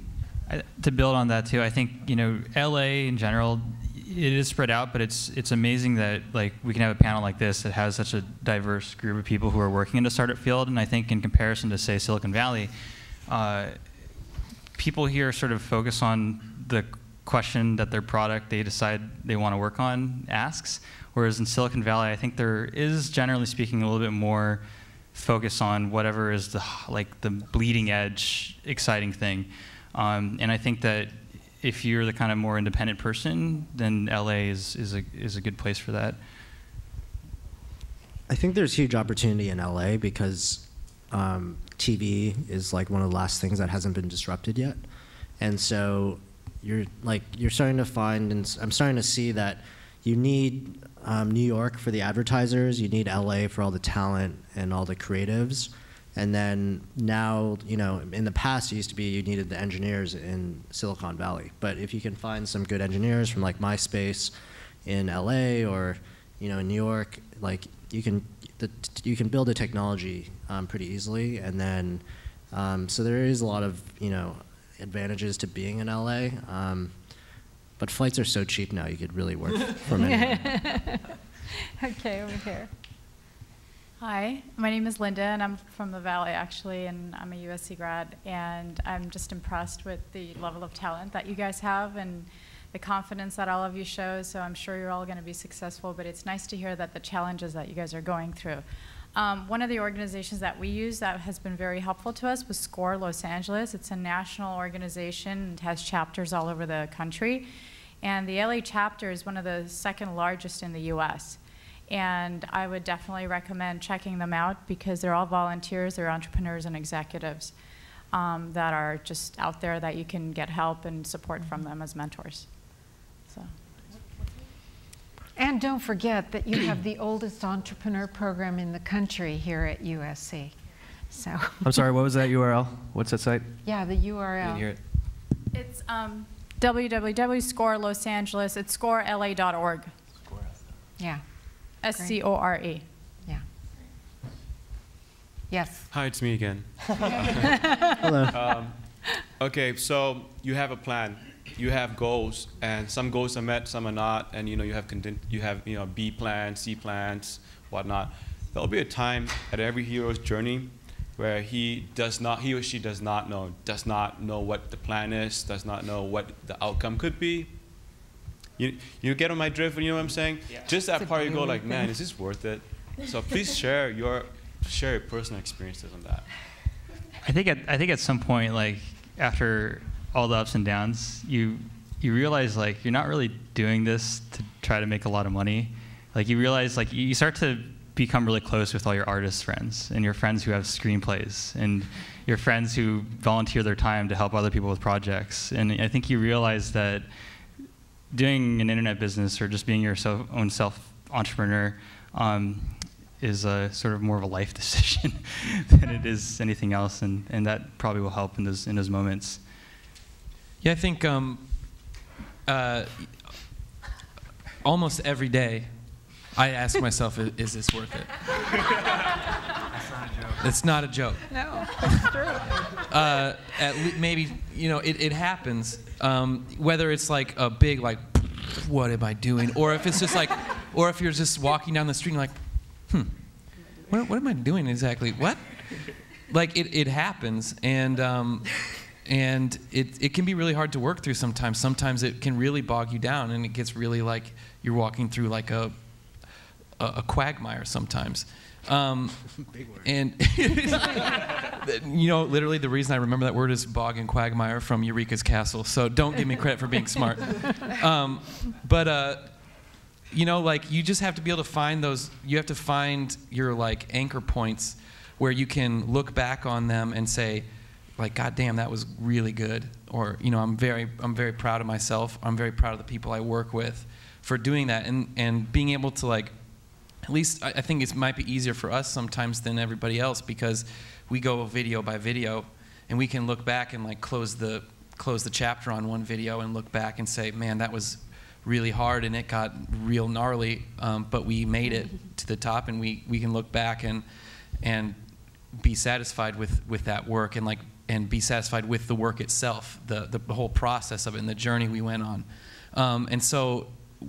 To build on that too, I think, you know, LA in general, it is spread out, but it's amazing that like we can have a panel like this that has such a diverse group of people who are working in the startup field. And I think in comparison to, say, Silicon Valley, people here sort of focus on the question that their product they decide they want to work on asks. Whereas in Silicon Valley, I think there is, generally speaking, a little bit more focus on whatever is the bleeding edge, exciting thing. And I think that if you're the kind of more independent person, then LA is a good place for that. I think there's huge opportunity in LA because TV is like one of the last things that hasn't been disrupted yet. And so you're starting to find, and I'm starting to see that you need New York for the advertisers, you need LA for all the talent and all the creatives. And then now, you know, in the past it used to be you needed the engineers in Silicon Valley. But if you can find some good engineers from like MySpace in LA or, you know, in New York, like you can build a technology pretty easily. And then, so there is a lot of, you know, advantages to being in LA. But flights are so cheap now, you could really work from anywhere. Okay, over here. Hi, my name is Linda, and I'm from the Valley, actually, and I'm a USC grad, and I'm just impressed with the level of talent that you guys have and the confidence that all of you show, so I'm sure you're all going to be successful, but it's nice to hear that the challenges that you guys are going through. One of the organizations that we use that has been very helpful to us was SCORE Los Angeles. It's a national organization. It has chapters all over the country, and the LA chapter is one of the second largest in the US. And I would definitely recommend checking them out because they're all volunteers, they're entrepreneurs and executives that are just out there that you can get help and support from them as mentors. So. And don't forget that you have the oldest entrepreneur program in the country here at USC. So. I'm sorry, what was that URL? What's that site? Yeah, the URL. I didn't hear it. It's www.scorelosangeles, it's scorela.org. Yeah. SCORE. Yeah. Yes. Hi, it's me again. Hello. Okay, so you have a plan, you have goals, and some goals are met, some are not, and you have B plans, C plans, whatnot. There'll be a time at every hero's journey where he or she does not know what the plan is, does not know what the outcome could be. You get on my drift, you know what I'm saying? Yeah. Just that part you go like, man, is this worth it? So please share your personal experiences on that. I think at some point, like after all the ups and downs, you realize like you're not really doing this to try to make a lot of money. Like you realize like you start to become really close with all your artist friends and your friends who have screenplays and your friends who volunteer their time to help other people with projects. And I think you realize that doing an internet business or just being your own self-entrepreneur is a sort of more of a life decision than it is anything else, and that probably will help in those moments. Yeah, I think almost every day, I ask myself, is this worth it? It's not a joke. No, it's true. Maybe, it happens. Whether it's like a big, like, what am I doing? Or if it's just like, or if you're just walking down the street and like, what am I doing exactly? What? Like, it happens. And it can be really hard to work through sometimes. Sometimes it can really bog you down, and it gets really like you're walking through like a quagmire sometimes. Big word. And literally the reason I remember that word is bog and quagmire from Eureka's Castle. So don't give me credit for being smart. Like you just have to be able to find those. You have to find your like anchor points where you can look back on them and say, like, God damn, that was really good. Or I'm very proud of myself. I'm very proud of the people I work with for doing that, and being able to like. At least I think it might be easier for us sometimes than everybody else, because we go video by video, and we can look back and like close the chapter on one video and look back and say, man, that was really hard and it got real gnarly, but we made it to the top, and we can look back and be satisfied with that work, and be satisfied with the work itself, the whole process of it and the journey we went on, and so.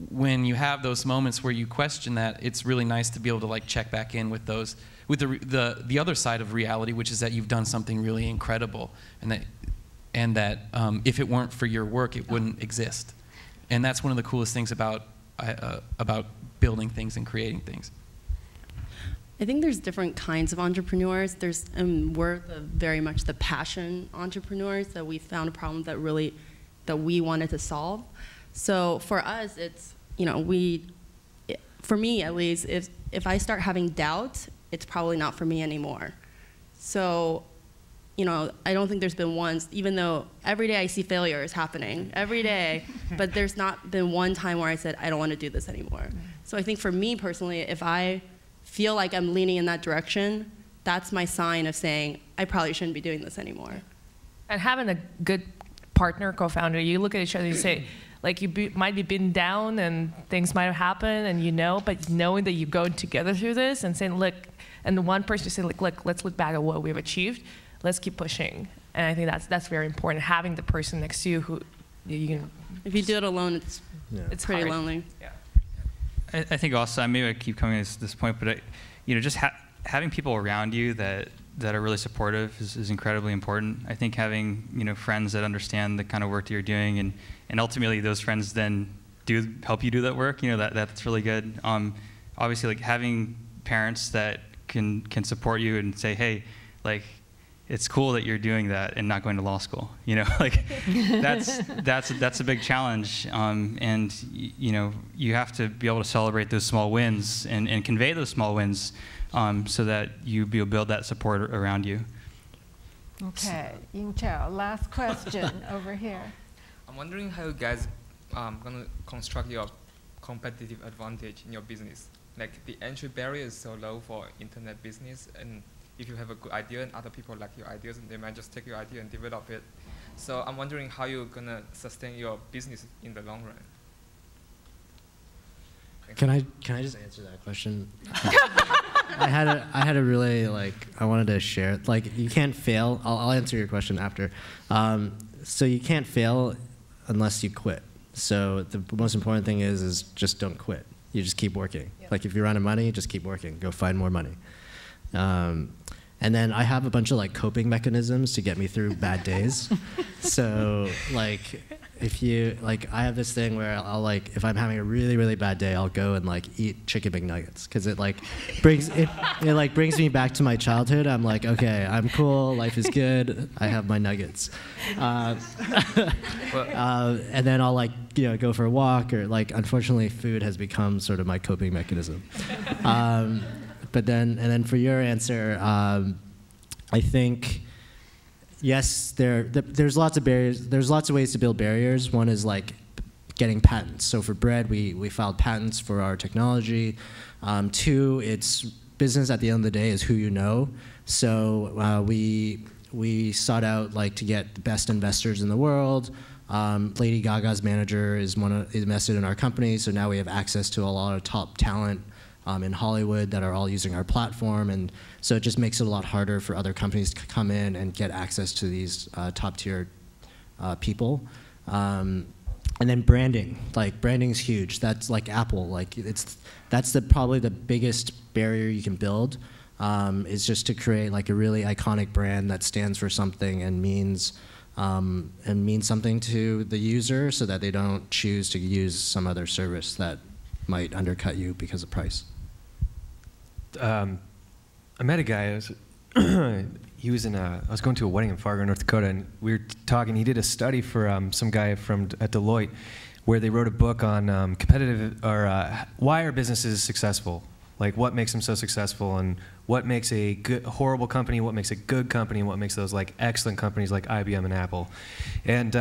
When you have those moments where you question that, it's really nice to be able to like check back in with those, with the other side of reality, which is that you've done something really incredible, and that if it weren't for your work, it wouldn't exist. And that's one of the coolest things about building things and creating things. I think there's different kinds of entrepreneurs. We're very much the passion entrepreneurs, that we found a problem that we wanted to solve. So for us, it's, for me at least, if I start having doubt, it's probably not for me anymore. So, I don't think there's been once, even though every day I see failures happening, every day, but there's not been one time where I said, I don't want to do this anymore. So I think for me personally, if I feel like I'm leaning in that direction, that's my sign of saying, I probably shouldn't be doing this anymore. And having a good partner, co-founder, you look at each other and you say, like might be been down and things might have happened, and but knowing that you go together through this and saying, look, and the one person to say, look, let's look back at what we've achieved, let's keep pushing. And I think that's very important, having the person next to you who you can. If you do it alone, it's pretty hard. lonely. Yeah. I think also, maybe I keep coming to this point, but just having people around you that are really supportive is incredibly important. I think having friends that understand the kind of work that you're doing, and ultimately those friends then do help you do that work. That's really good. Obviously, like having parents that can support you and say, hey, like, it's cool that you're doing that and not going to law school. Like that's a big challenge. And you have to be able to celebrate those small wins and convey those small wins, so that you build that support around you. Okay, Ying Chao, last question over here. I'm wondering how you guys gonna construct your competitive advantage in your business. Like the entry barrier is so low for internet business, and if you have a good idea and other people like your ideas, and they might just take your idea and develop it. So I'm wondering how you're gonna sustain your business in the long run. Can I just answer that question? I had a really I wanted to share, you can't fail. I'll answer your question after. So you can't fail unless you quit. So the most important thing is just don't quit. You just keep working. Yep. Like if you're out of money, just keep working. Go find more money. And then I have a bunch of coping mechanisms to get me through bad days. So if you I have this thing where I'll if I'm having a really, really bad day, I'll go and eat chicken McNuggets, because it brings me back to my childhood. I'm like, okay, I'm cool, life is good, I have my nuggets. And then I'll go for a walk, or unfortunately food has become sort of my coping mechanism. But then for your answer, I think, yes, there's lots of barriers. There's lots of ways to build barriers. One is getting patents. So for bread, we filed patents for our technology. Two, it's business at the end of the day is who you know. So we sought out to get the best investors in the world. Lady Gaga's manager is invested in our company, so now we have access to a lot of top talent in Hollywood that are all using our platform, and so it just makes it a lot harder for other companies to come in and get access to these top-tier people. And then branding, like branding is huge. That's like Apple, like that's probably the biggest barrier you can build, is just to create like a really iconic brand that stands for something and means something to the user, so that they don't choose to use some other service that might undercut you because of price. I met a guy. He was I was going to a wedding in Fargo, North Dakota, and we were talking. He did a study for some guy at Deloitte, where they wrote a book on why are businesses successful, like what makes them so successful, and what makes a horrible company, what makes a good company, and what makes those like excellent companies like IBM and Apple. And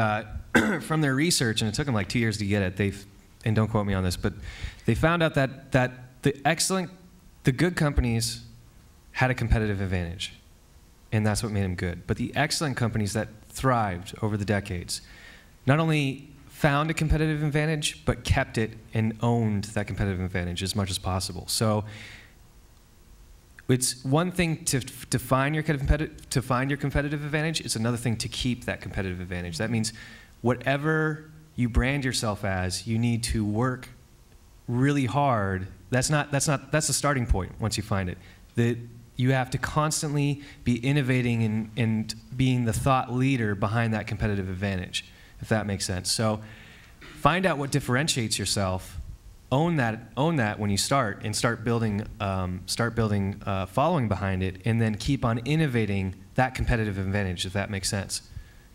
from their research, and it took them like 2 years to get it. And don't quote me on this, but they found out that the good companies had a competitive advantage, and that's what made them good. But the excellent companies that thrived over the decades not only found a competitive advantage, but kept it and owned that competitive advantage as much as possible. So it's one thing to find your competitive advantage. It's another thing to keep that competitive advantage. That means whatever you brand yourself as, you need to work really hard. That's the starting point once you find it. You have to constantly be innovating and being the thought leader behind that competitive advantage, if that makes sense. So find out what differentiates yourself, own that when you start, and start building following behind it, and then keep on innovating that competitive advantage, if that makes sense.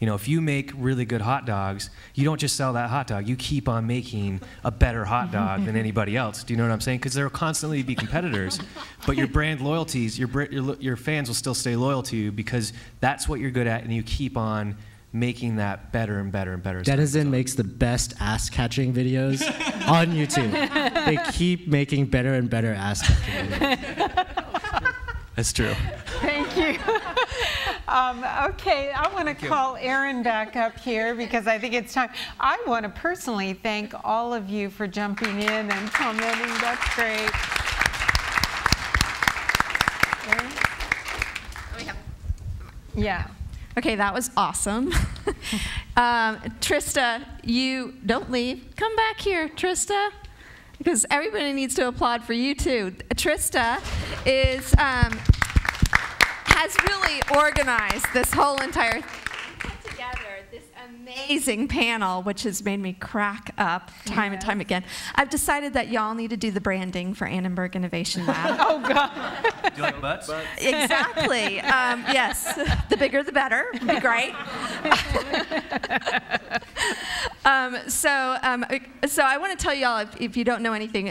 You know, if you make really good hot dogs, you don't just sell that hot dog. You keep on making a better hot dog than anybody else. Do you know what I'm saying? Because there will constantly be competitors, but your brand loyalties, your fans will still stay loyal to you because that's what you're good at, and you keep on making that better and better and better. Denizen makes the best ass-catching videos on YouTube. They keep making better and better ass-catching videos. That's true. Thank you. Okay, I want to call Aaron back up here because I think it's time. I want to personally thank all of you for jumping in and commenting. That's great. Aaron? Yeah. Okay, that was awesome. Trista, you don't leave. Come back here, Trista, because everybody needs to applaud for you too. Trista has really organized this whole entire thing. Put together this amazing panel, which has made me crack up time and time again. I've decided that y'all need to do the branding for Annenberg Innovation Lab. Oh, God. Do you like butts? Exactly. Yes. The bigger, the better. Would be great. So I want to tell y'all, if you don't know anything,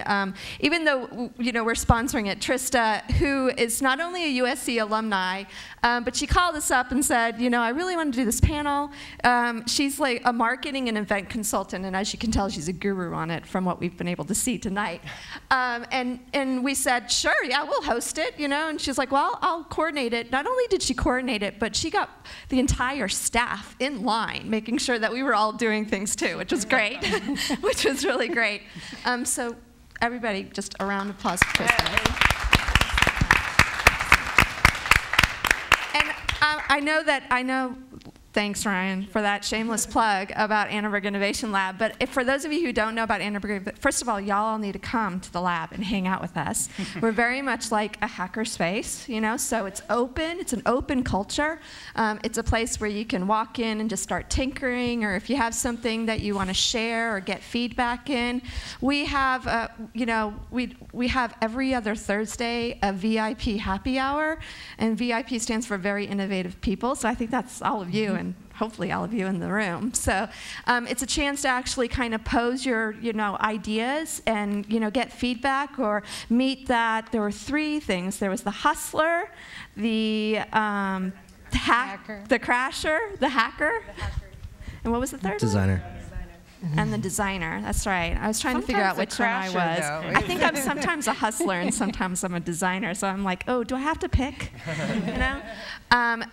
even though we're sponsoring it, Trista, who is not only a USC alumni, but she called us up and said, I really want to do this panel. She's like a marketing and event consultant, and as you can tell, she's a guru on it from what we've been able to see tonight. And we said, sure, yeah, we'll host it, and she's like, well, I'll coordinate it. Not only did she coordinate it, but she got the entire staff in line, making sure that we were all doing things too, which was great, which was really great. So everybody, just a round of applause for Kristen. And I know, thanks Ryan for that shameless plug about Annenberg Innovation Lab, but for those of you who don't know about Annenberg, first of all, y'all all need to come to the lab and hang out with us. We're very much like a hacker space, so it's open, it's an open culture. It's a place where you can walk in and just start tinkering, or if you have something that you want to share or get feedback in. We have, we have every other Thursday a VIP happy hour, and VIP stands for very innovative people, so I think that's all of you and hopefully all of you in the room. So it's a chance to actually kind of pose your ideas and get feedback or meet that. There were three things. There was the hustler, the hacker, the crasher, the hacker, and what was the third Designer. one? And the designer, that's right. I was trying to figure out which one I was. I think I'm sometimes a hustler and sometimes I'm a designer, so I'm like, oh, do I have to pick?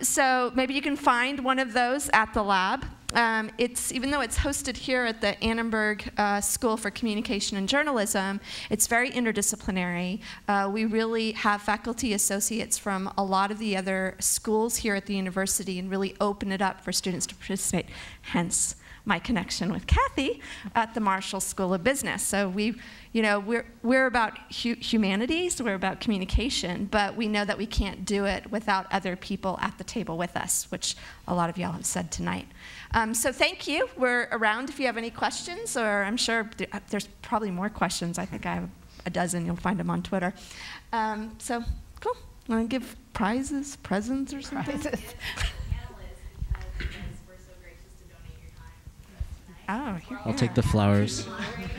So maybe you can find one of those at the lab. Even though it's hosted here at the Annenberg School for Communication and Journalism, it's very interdisciplinary. We really have faculty associates from a lot of the other schools here at the university and really open it up for students to participate, hence my connection with Kathy at the Marshall School of Business. So we're about humanities, we're about communication, but we know that we can't do it without other people at the table with us, which a lot of y'all have said tonight. So thank you. We're around if you have any questions, or I'm sure there's probably more questions. I think I have a dozen. You'll find them on Twitter. So cool. Want to give prizes, presents, or something? Prizes. Oh, I'll take the flowers.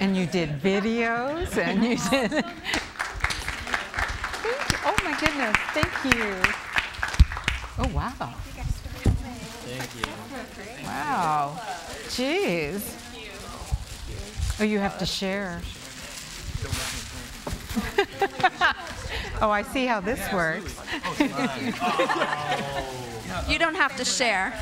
And you did videos, and you did. Oh my goodness! Thank you. Oh wow. Thank you. Wow. Jeez. Oh, you have to share. Oh, I see how this works. You don't have to share.